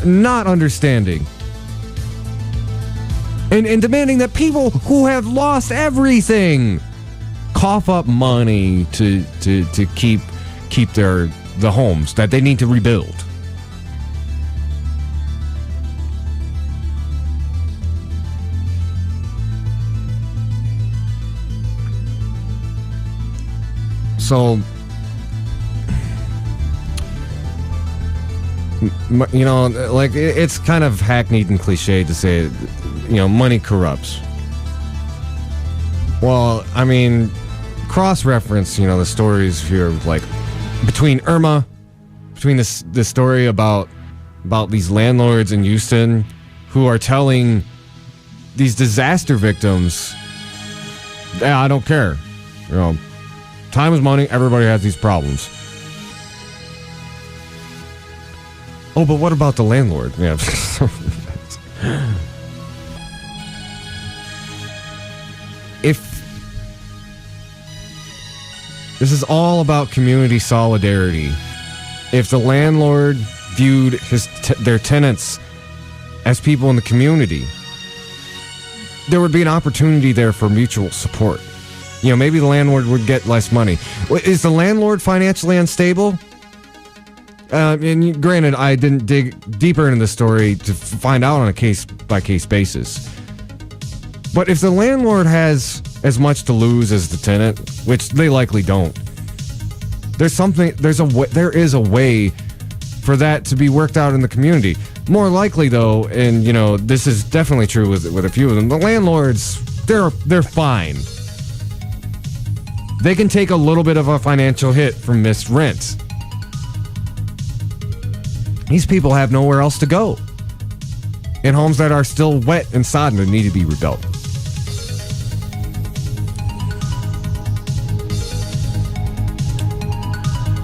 [SPEAKER 1] not understanding. And demanding that people who have lost everything cough up money to keep the homes that they need to rebuild. So, it's kind of hackneyed and cliched to say, money corrupts. Well, I mean, cross-reference, the stories here, like, between this story about these landlords in Houston who are telling these disaster victims, I don't care. Time is money. Everybody has these problems. Oh, but what about the landlord? Yeah. If this is all about community solidarity, if the landlord viewed their tenants as people in the community, there would be an opportunity there for mutual support. Maybe the landlord would get less money. Is the landlord financially unstable? And granted, I didn't dig deeper into the story to find out on a case-by-case basis. But if the landlord has as much to lose as the tenant, which they likely don't, there is a way for that to be worked out in the community. More likely, though, and this is definitely true with a few of them, the landlords, they're fine. They can take a little bit of a financial hit from missed rent. These people have nowhere else to go in homes that are still wet and sodden and need to be rebuilt.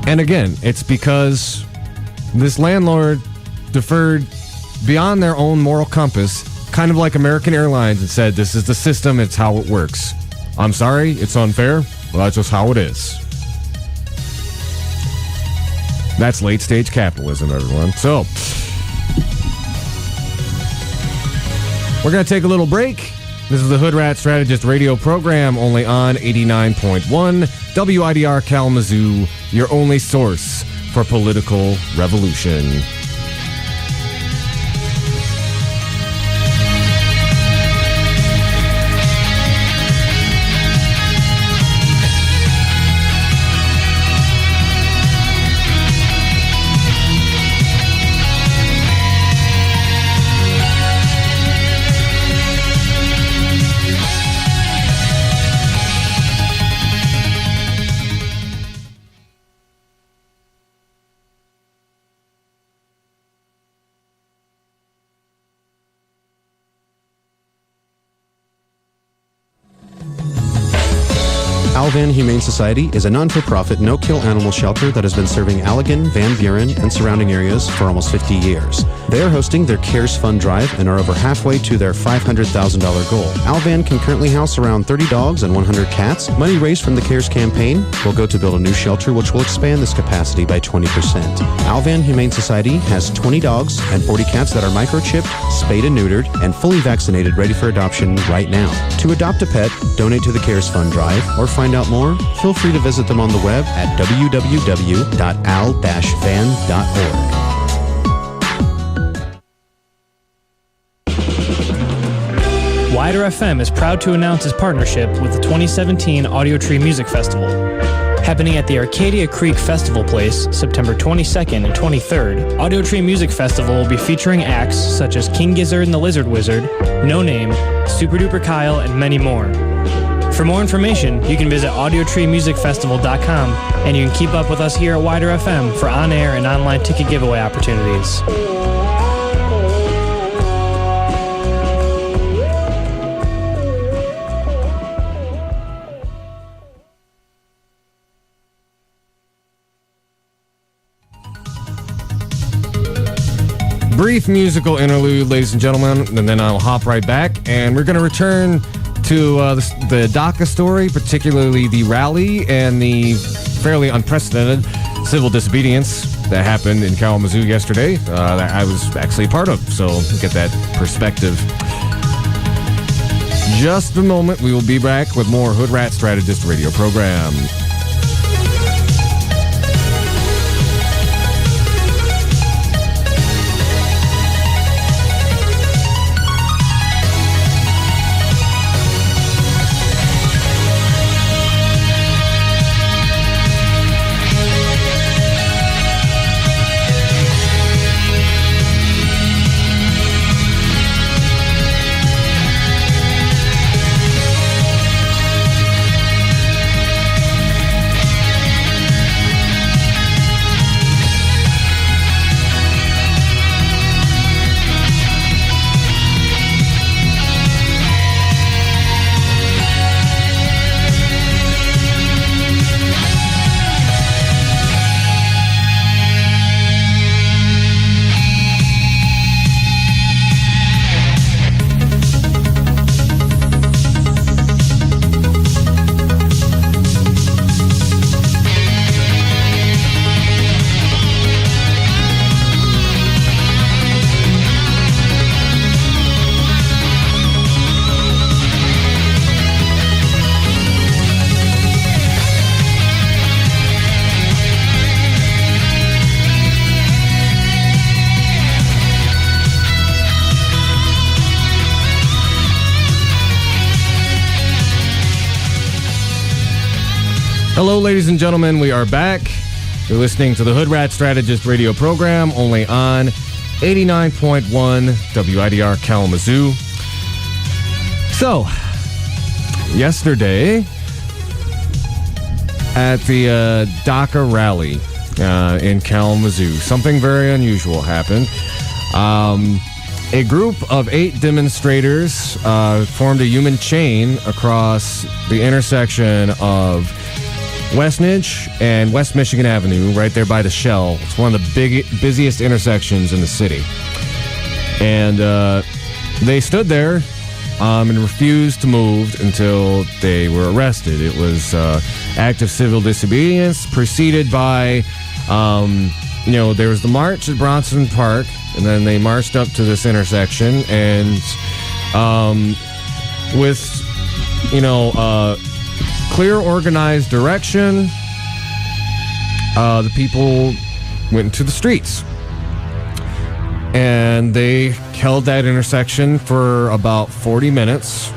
[SPEAKER 1] And again, it's because this landlord deferred beyond their own moral compass, kind of like American Airlines, and said, this is the system, it's how it works. I'm sorry, it's unfair. Well, that's just how it is. That's late-stage capitalism, everyone. So, we're going to take a little break. This is the Hoodrat Strategist radio program, only on 89.1 WIDR Kalamazoo, your only source for political revolution.
[SPEAKER 8] Alvan Humane Society is a non-for-profit, no-kill animal shelter that has been serving Allegan, Van Buren, and surrounding areas for almost 50 years. They are hosting their CARES Fund Drive and are over halfway to their $500,000 goal. Alvan can currently house around 30 dogs and 100 cats. Money raised from the CARES campaign will go to build a new shelter which will expand this capacity by 20%. Alvan Humane Society has 20 dogs and 40 cats that are microchipped, spayed and neutered, and fully vaccinated, ready for adoption right now. To adopt a pet, donate to the CARES Fund Drive, or find out more, feel free to visit them on the web at www.al-van.org.
[SPEAKER 4] Wider FM is proud to announce its partnership with the 2017 Audio Tree Music Festival. Happening at the Arcadia Creek Festival Place, September 22nd and 23rd, Audio Tree Music Festival will be featuring acts such as King Gizzard and the Lizard Wizard, No Name, Super Duper Kyle, and many more. For more information, you can visit audiotreemusicfestival.com, and you can keep up with us here at Wider FM for on-air and online ticket giveaway opportunities.
[SPEAKER 1] Brief musical interlude, ladies and gentlemen, and then I'll hop right back. And we're going to return to the DACA story, particularly the rally and the fairly unprecedented civil disobedience that happened in Kalamazoo yesterday that I was actually a part of. So get that perspective. Just a moment. We will be back with more Hoodrat Strategist radio program. Hello, ladies and gentlemen. We are back. You're listening to the Hoodrat Strategist radio program, only on 89.1 WIDR Kalamazoo. So, yesterday at the DACA rally in Kalamazoo, something very unusual happened. A group of 8 demonstrators formed a human chain across the intersection of Westnedge and West Michigan Avenue, right there by the Shell. It's one of the busiest intersections in the city. And they stood there and refused to move until they were arrested. It was act of civil disobedience, preceded by, there was the march at Bronson Park, and then they marched up to this intersection, and with, clear, organized direction, the people went into the streets. And they held that intersection for about 40 minutes.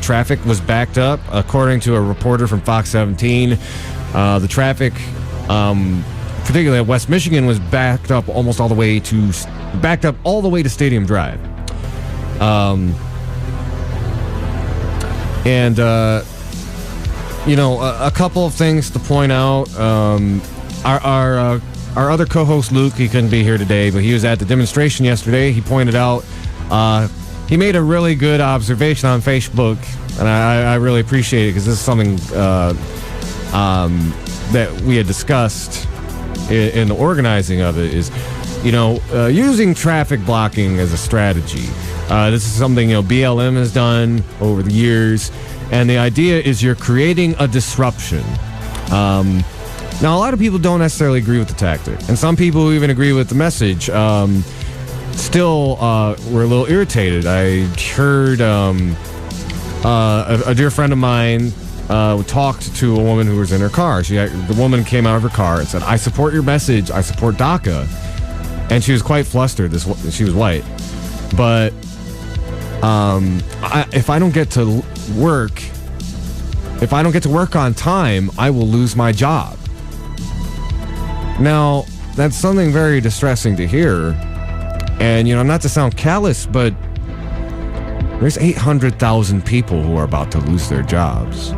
[SPEAKER 1] Traffic was backed up. According to a reporter from Fox 17, the traffic, particularly at West Michigan, was backed up all the way to Stadium Drive. A couple of things to point out. Our other co-host, Luke, he couldn't be here today, but he was at the demonstration yesterday. He pointed out, he made a really good observation on Facebook, and I really appreciate it because this is something that we had discussed in the organizing of it. Is using traffic blocking as a strategy. This is something BLM has done over the years, and the idea is you're creating a disruption. Now, a lot of people don't necessarily agree with the tactic, and some people who even agree with the message still were a little irritated. I heard a dear friend of mine talked to a woman who was in her car. The woman came out of her car and said, "I support your message. I support DACA." And she was quite flustered. She was white. But if I don't get to work, on time, I will lose my job. Now, that's something very distressing to hear. And, not to sound callous, but there's 800,000 people who are about to lose their jobs.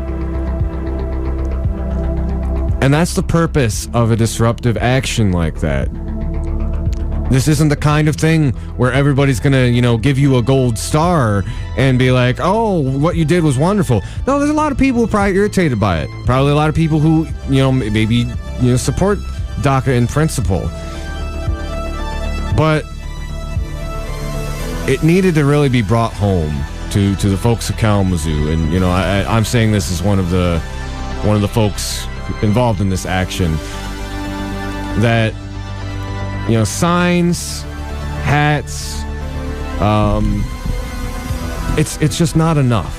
[SPEAKER 1] And that's the purpose of a disruptive action like that. This isn't the kind of thing where everybody's going to, give you a gold star and be like, oh, what you did was wonderful. No, there's a lot of people who are probably irritated by it. Probably a lot of people who, maybe, support DACA in principle. But it needed to really be brought home to the folks of Kalamazoo. And, I'm saying this as one of the folks involved in this action, that signs, hats, it's just not enough.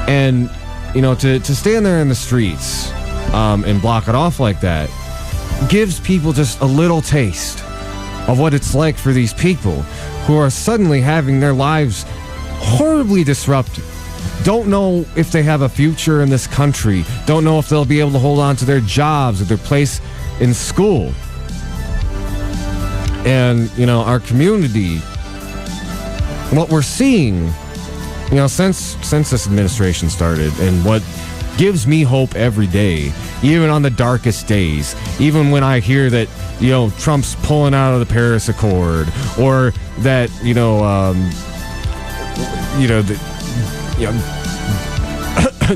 [SPEAKER 1] And to stand there in the streets and block it off like that gives people just a little taste of what it's like for these people who are suddenly having their lives horribly disrupted. Don't know if they have a future in this country. Don't know if they'll be able to hold on to their jobs or their place in school. And, our community, what we're seeing, since this administration started, and what gives me hope every day, even on the darkest days, even when I hear that, Trump's pulling out of the Paris Accord, or that,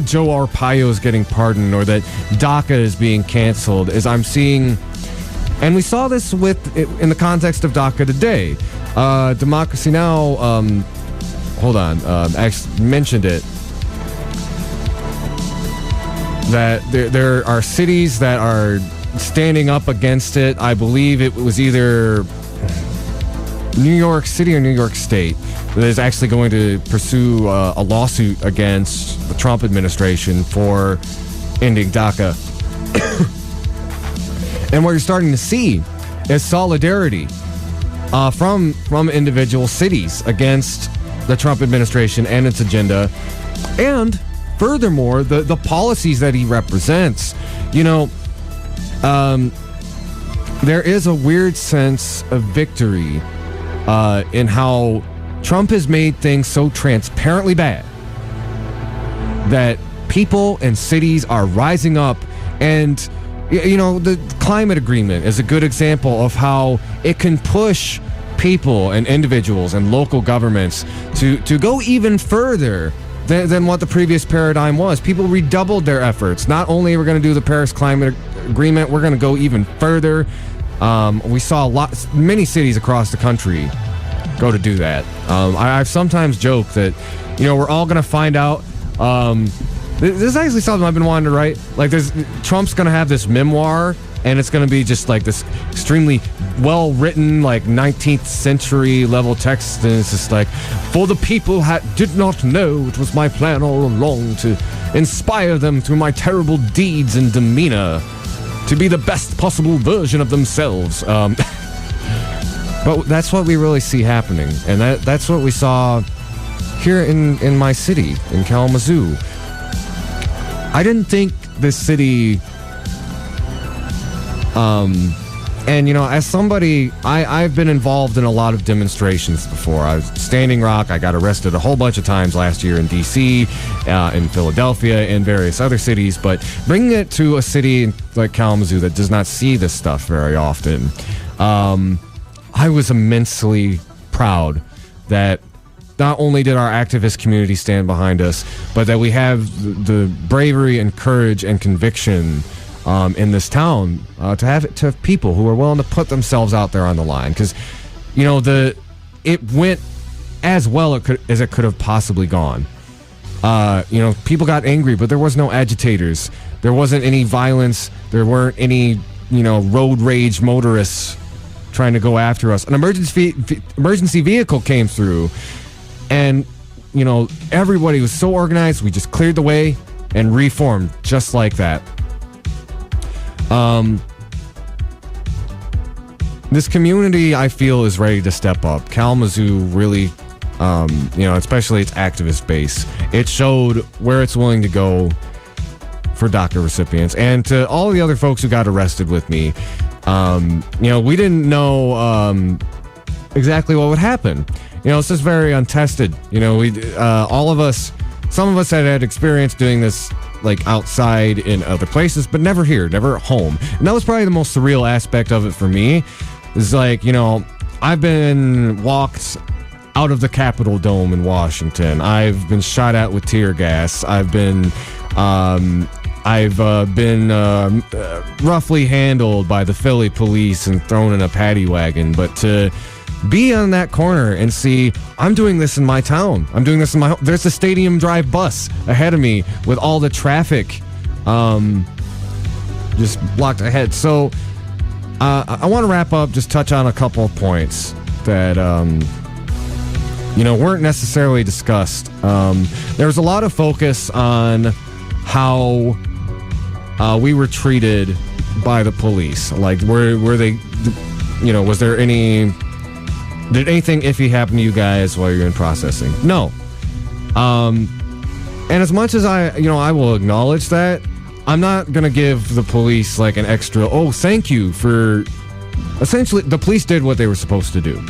[SPEAKER 1] Joe Arpaio is getting pardoned, or that DACA is being canceled, as I'm seeing. And we saw this in the context of DACA today. Democracy Now! Actually mentioned it, that there are cities that are standing up against it. I believe it was either New York City or New York State that is actually going to pursue a lawsuit against the Trump administration for ending DACA. And what you're starting to see is solidarity from individual cities against the Trump administration and its agenda. And furthermore, the policies that he represents. There is a weird sense of victory in how Trump has made things so transparently bad that people and cities are rising up. And the climate agreement is a good example of how it can push people and individuals and local governments to go even further than what the previous paradigm was. People redoubled their efforts. Not only are we going to do the Paris Climate Agreement, we're going to go even further. We saw many cities across the country go to do that. I've sometimes joked that, we're all going to find out. This is actually something I've been wanting to write. Like, Trump's going to have this memoir, and it's going to be just like this extremely well-written, like 19th century level text, and it's just like, for the people did not know it was my plan all along to inspire them through my terrible deeds and demeanor to be the best possible version of themselves. But that's what we really see happening, and that's what we saw here in my city, in Kalamazoo. I didn't think this city, as somebody, I've been involved in a lot of demonstrations before. I was Standing Rock. I got arrested a whole bunch of times last year in D.C., in Philadelphia, and various other cities. But bringing it to a city like Kalamazoo that does not see this stuff very often, I was immensely proud that not only did our activist community stand behind us, but that we have the bravery and courage and conviction in this town to have people who are willing to put themselves out there on the line. Because, it went as well as it could have possibly gone. People got angry, but there was no agitators. There wasn't any violence. There weren't any, road rage motorists trying to go after us. An emergency vehicle came through, and everybody was so organized. We just cleared the way and reformed just like that. This community, I feel, is ready to step up. Kalamazoo really, especially its activist base, it showed where it's willing to go for DACA recipients. And to all the other folks who got arrested with me, we didn't know exactly what would happen. It's just very untested. All of us, some of us had experience doing this like outside in other places, but never here, never at home. And that was probably the most surreal aspect of it for me. Is like, I've been walked out of the Capitol Dome in Washington. I've been shot at with tear gas. I've been roughly handled by the Philly police and thrown in a paddy wagon. But to be on that corner and see, I'm doing this in my town. I'm doing this in my home. There's a Stadium Drive bus ahead of me with all the traffic just blocked ahead. So I want to wrap up, just touch on a couple of points that weren't necessarily discussed. There was a lot of focus on how we were treated by the police. Like, were they, was there did anything iffy happen to you guys while you're in processing? No. And as much as I will acknowledge that, I'm not going to give the police like an extra, thank you for, essentially, the police did what they were supposed to do.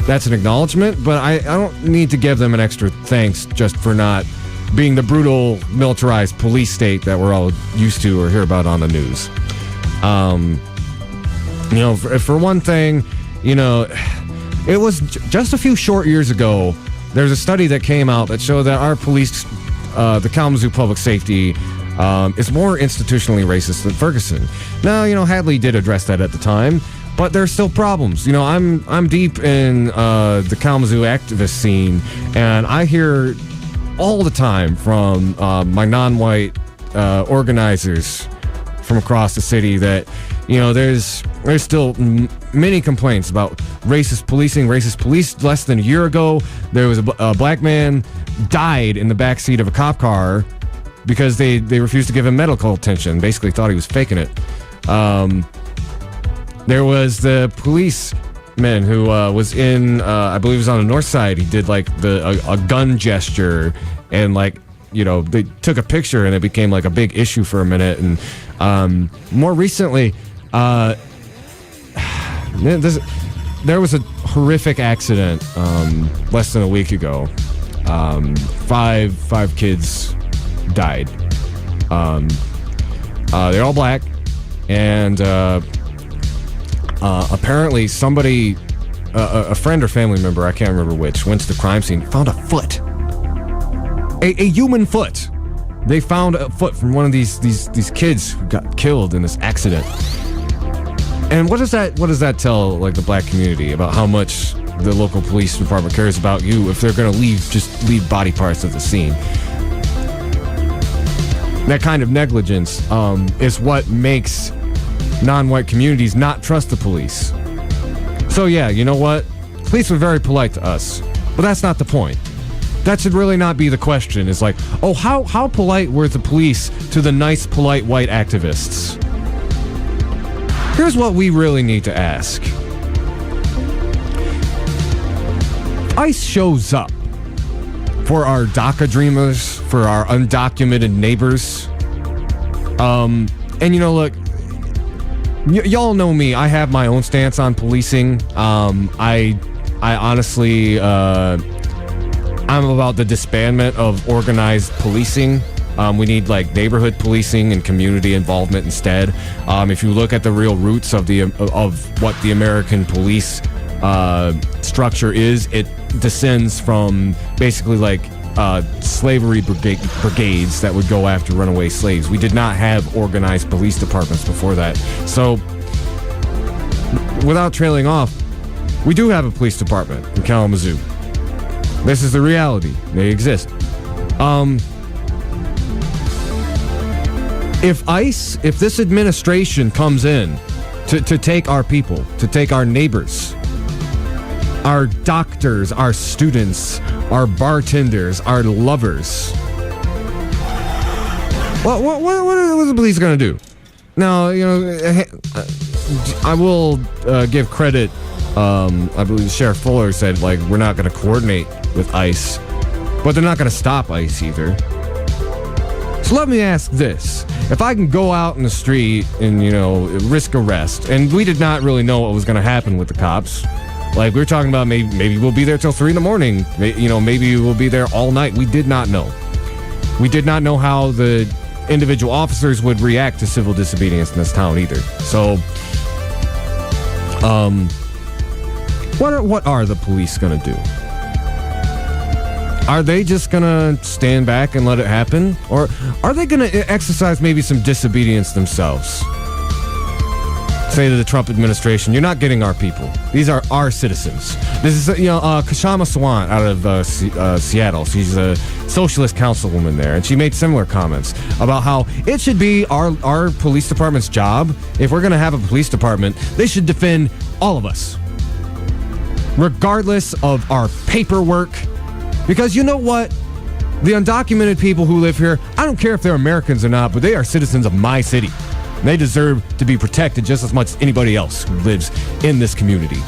[SPEAKER 1] That's an acknowledgement, but I don't need to give them an extra thanks just for not being the brutal, militarized police state that we're all used to or hear about on the news. For one thing, it was just a few short years ago, there's a study that came out that showed that our police, the Kalamazoo Public Safety, is more institutionally racist than Ferguson. Now, Hadley did address that at the time, but there's still problems. I'm deep in the Kalamazoo activist scene, and I hear all the time from my non-white organizers from across the city that there's still many complaints about racist policing, racist police. Less than a year ago, there was a black man died in the backseat of a cop car because they refused to give him medical attention. Basically thought he was faking it. There was the policeman who was in, I believe it was on the north side. He did like a gun gesture, and they took a picture, and it became like a big issue for a minute. And more recently, there was a horrific accident less than a week ago. Five kids died. They're all black, and apparently somebody, a friend or family member, I can't remember which, went to the crime scene, found a foot, a human foot. They found a foot from one of these kids who got killed in this accident. And what does that tell the black community about how much the local police department cares about you if they're going to leave body parts at the scene? That kind of negligence is what makes non-white communities not trust the police. So yeah, you know what? Police were very polite to us, but that's not the point. That should really not be the question. It's like, how polite were the police to the nice, polite white activists? Here's what we really need to ask. ICE shows up for our DACA dreamers, for our undocumented neighbors. And look, y'all know me. I have my own stance on policing. I honestly, I'm about the disbandment of organized policing. We need neighborhood policing and community involvement instead. If you look at the real roots of what the American police structure is, it descends from basically like slavery brigades that would go after runaway slaves. We did not have organized police departments before that. So, without trailing off, we do have a police department in Kalamazoo. This is the reality. They exist. If this administration comes in to take our people, to take our neighbors, our doctors, our students, our bartenders, our lovers, what are the police going to do? Now, I will give credit. I believe Sheriff Fuller said, like, we're not going to coordinate with ICE, but they're not going to stop ICE either. So let me ask this. If I can go out in the street and, risk arrest, and we did not really know what was going to happen with the cops. Like, we were talking about maybe we'll be there till 3 a.m. Maybe we'll be there all night. We did not know. We did not know how the individual officers would react to civil disobedience in this town either. So, what are the police going to do? Are they just going to stand back and let it happen? Or are they going to exercise maybe some disobedience themselves? Say to the Trump administration, you're not getting our people. These are our citizens. This is, Kashama Sawant out of Seattle. She's a socialist councilwoman there, and she made similar comments about how it should be our police department's job. If we're going to have a police department, they should defend all of us, regardless of our paperwork. Because you know what? The undocumented people who live here, I don't care if they're Americans or not, but they are citizens of my city. And they deserve to be protected just as much as anybody else who lives in this community.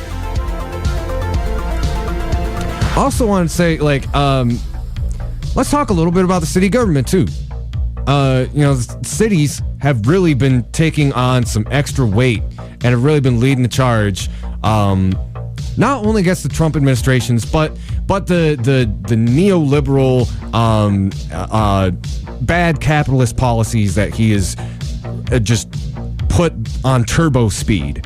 [SPEAKER 1] Also want to say, let's talk a little bit about the city government, too. Cities have really been taking on some extra weight and have really been leading the charge, not only against the Trump administrations, but the neoliberal, bad capitalist policies that he is just put on turbo speed.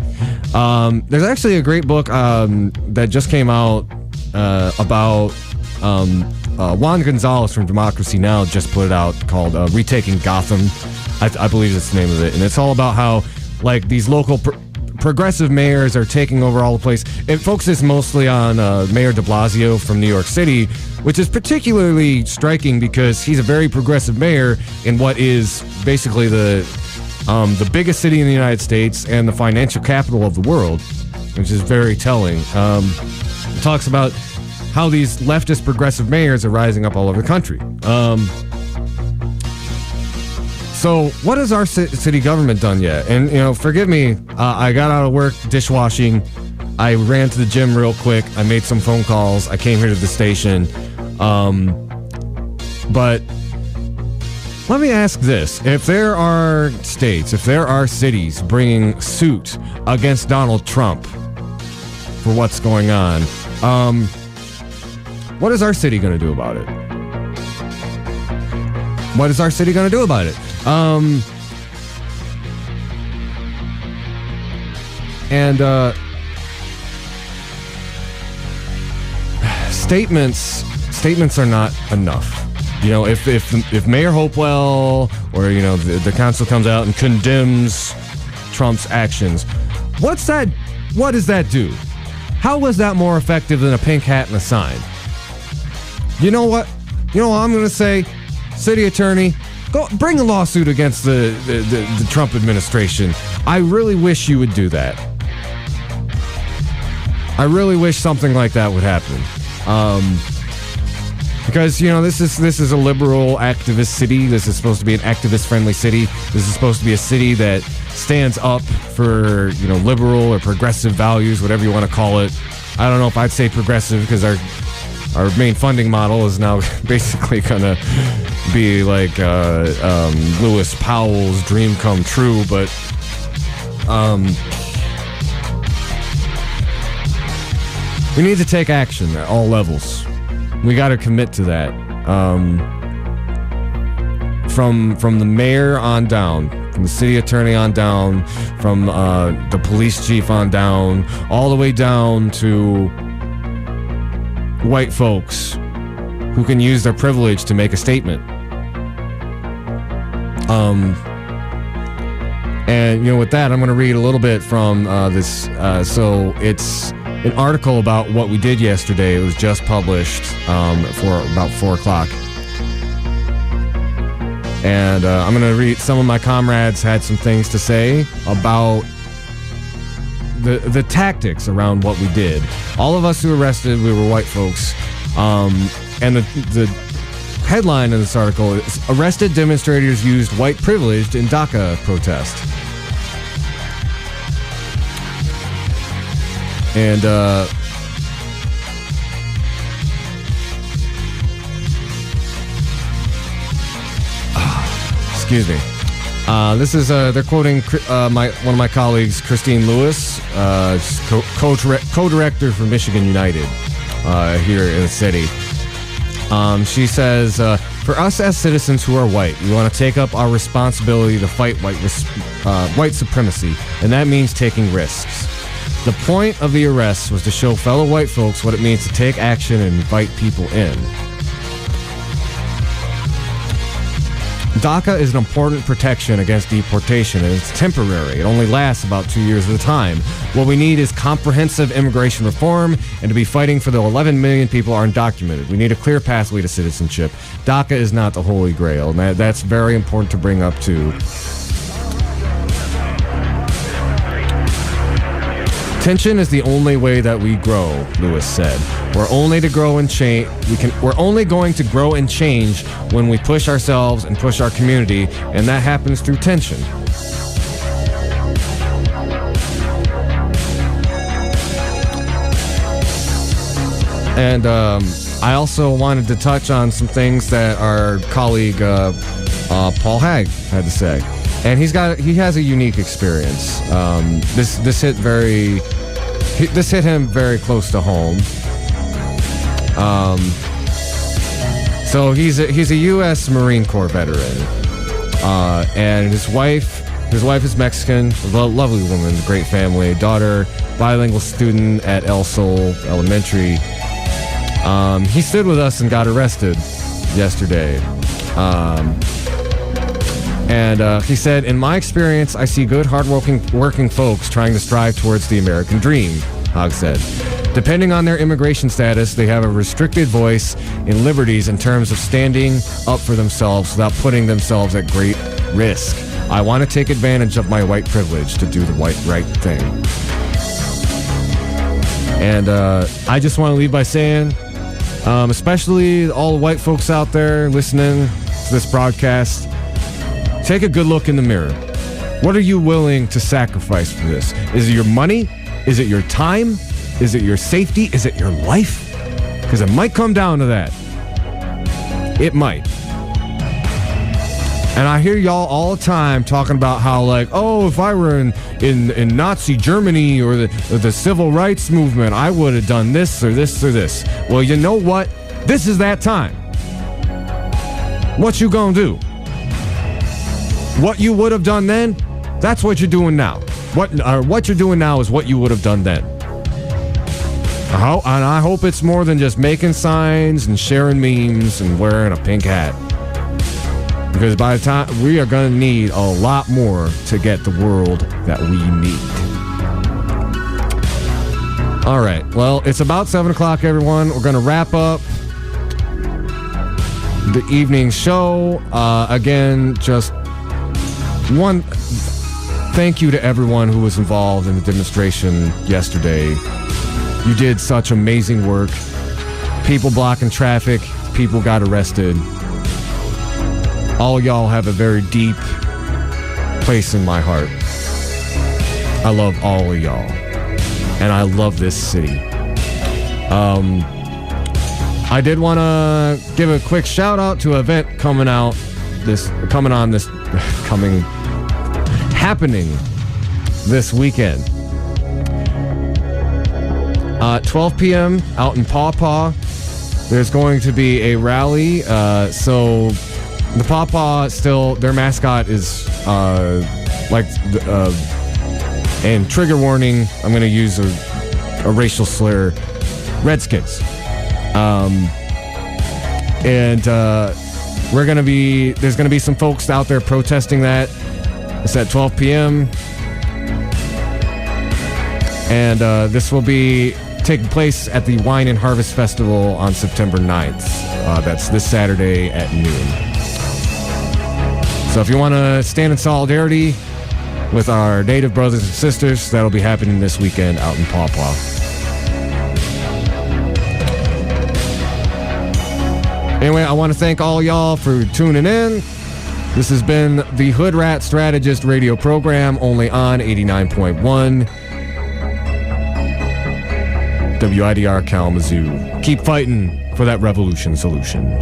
[SPEAKER 1] There's actually a great book that just came out about Juan Gonzalez from Democracy Now! Just put it out called Retaking Gotham. I believe that's the name of it. And it's all about how, like, these local progressive mayors are taking over all the place. It focuses mostly on Mayor de Blasio from New York City, which is particularly striking because he's a very progressive mayor in what is basically the biggest city in the United States and the financial capital of the world, which is very telling. It talks about how these leftist progressive mayors are rising up all over the country. So what has our city government done yet? And, forgive me, I got out of work dishwashing. I ran to the gym real quick. I made some phone calls. I came here to the station. But let me ask this. If there are states, if there are cities bringing suit against Donald Trump for what's going on, what is our city going to do about it? What is our city going to do about it? Statements are not enough. If Mayor Hopewell or the council comes out and condemns Trump's actions, what does that do? How was that more effective than a pink hat and a sign? You know what I'm going to say? City attorney, go bring a lawsuit against the Trump administration. I really wish you would do that. I really wish something like that would happen. Because this is a liberal activist city. This is supposed to be an activist friendly city. This is supposed to be a city that stands up for liberal or progressive values, whatever you want to call it. I don't know if I'd say progressive because our main funding model is now basically gonna be like Lewis Powell's dream come true, but we need to take action at all levels. We got to commit to that. From the mayor on down, from the city attorney on down, from the police chief on down, all the way down to white folks who can use their privilege to make a statement. And, with that, I'm going to read a little bit from this. So it's an article about what we did yesterday. It was just published for about 4 o'clock. And I'm going to read. Some of my comrades had some things to say about the tactics around what we did. All of us who arrested, we were white folks. And the headline of this article is Arrested Demonstrators Used White Privilege in DACA Protest. And excuse me. This is they're quoting one of my colleagues, Christine Lewis, co-director for Michigan United here in the city. She says, for us as citizens who are white, we want to take up our responsibility to fight white supremacy, and that means taking risks. The point of the arrests was to show fellow white folks what it means to take action and invite people in. DACA is an important protection against deportation, and it's temporary. It only lasts about 2 years at a time. What we need is comprehensive immigration reform and to be fighting for the 11 million people who are undocumented. We need a clear pathway to citizenship. DACA is not the holy grail, and that's very important to bring up too. Tension is the only way that we grow, Lewis said. We're only to grow and change. We're only going to grow and change when we push ourselves and push our community, and that happens through tension. And I also wanted to touch on some things that our colleague Paul Hagg had to say. And he has a unique experience. This hit him very close to home. So he's a U.S. Marine Corps veteran, and his wife is Mexican, a lovely woman, great family, daughter, bilingual student at El Sol Elementary. He stood with us and got arrested yesterday. And he said, in my experience, I see good, hard-working folks trying to strive towards the American dream, Hogg said. Depending on their immigration status, they have a restricted voice in liberties in terms of standing up for themselves without putting themselves at great risk. I want to take advantage of my white privilege to do the right thing. And I just want to leave by saying, especially all the white folks out there listening to this broadcast, take a good look in the mirror. What are you willing to sacrifice for this? Is it your money? Is it your time? Is it your safety? Is it your life? Because it might come down to that. It might. And I hear y'all all the time talking about how, like, oh, if I were in Nazi Germany or the civil rights movement, I would have done this or this or this. Well, you know what? This is that time. What you gonna do? What you would have done then, that's what you're doing now. What you're doing now is what you would have done then. And I hope it's more than just making signs and sharing memes and wearing a pink hat. Because by the time, we are going to need a lot more to get the world that we need. All right. Well, it's about 7 o'clock, everyone. We're going to wrap up the evening show. Again, just one thank you to everyone who was involved in the demonstration yesterday. You did such amazing work. People blocking traffic. People got arrested. All y'all have a very deep place in my heart. I love all of y'all. And I love this city. I did want to give a quick shout out to an event happening this weekend. 12 p.m. out in Paw Paw, there's going to be a rally. So the Paw Paw still, their mascot is and trigger warning, I'm going to use a racial slur, Redskins. And there's gonna be some folks out there protesting that. It's at 12 p.m. And this will be taking place at the Wine and Harvest Festival on September 9th. That's this Saturday at noon. So if you want to stand in solidarity with our Native brothers and sisters, that'll be happening this weekend out in Paw Paw. Anyway, I want to thank all y'all for tuning in. This has been the Hoodrat Strategist radio program, only on 89.1 WIDR Kalamazoo. Keep fighting for that revolution solution.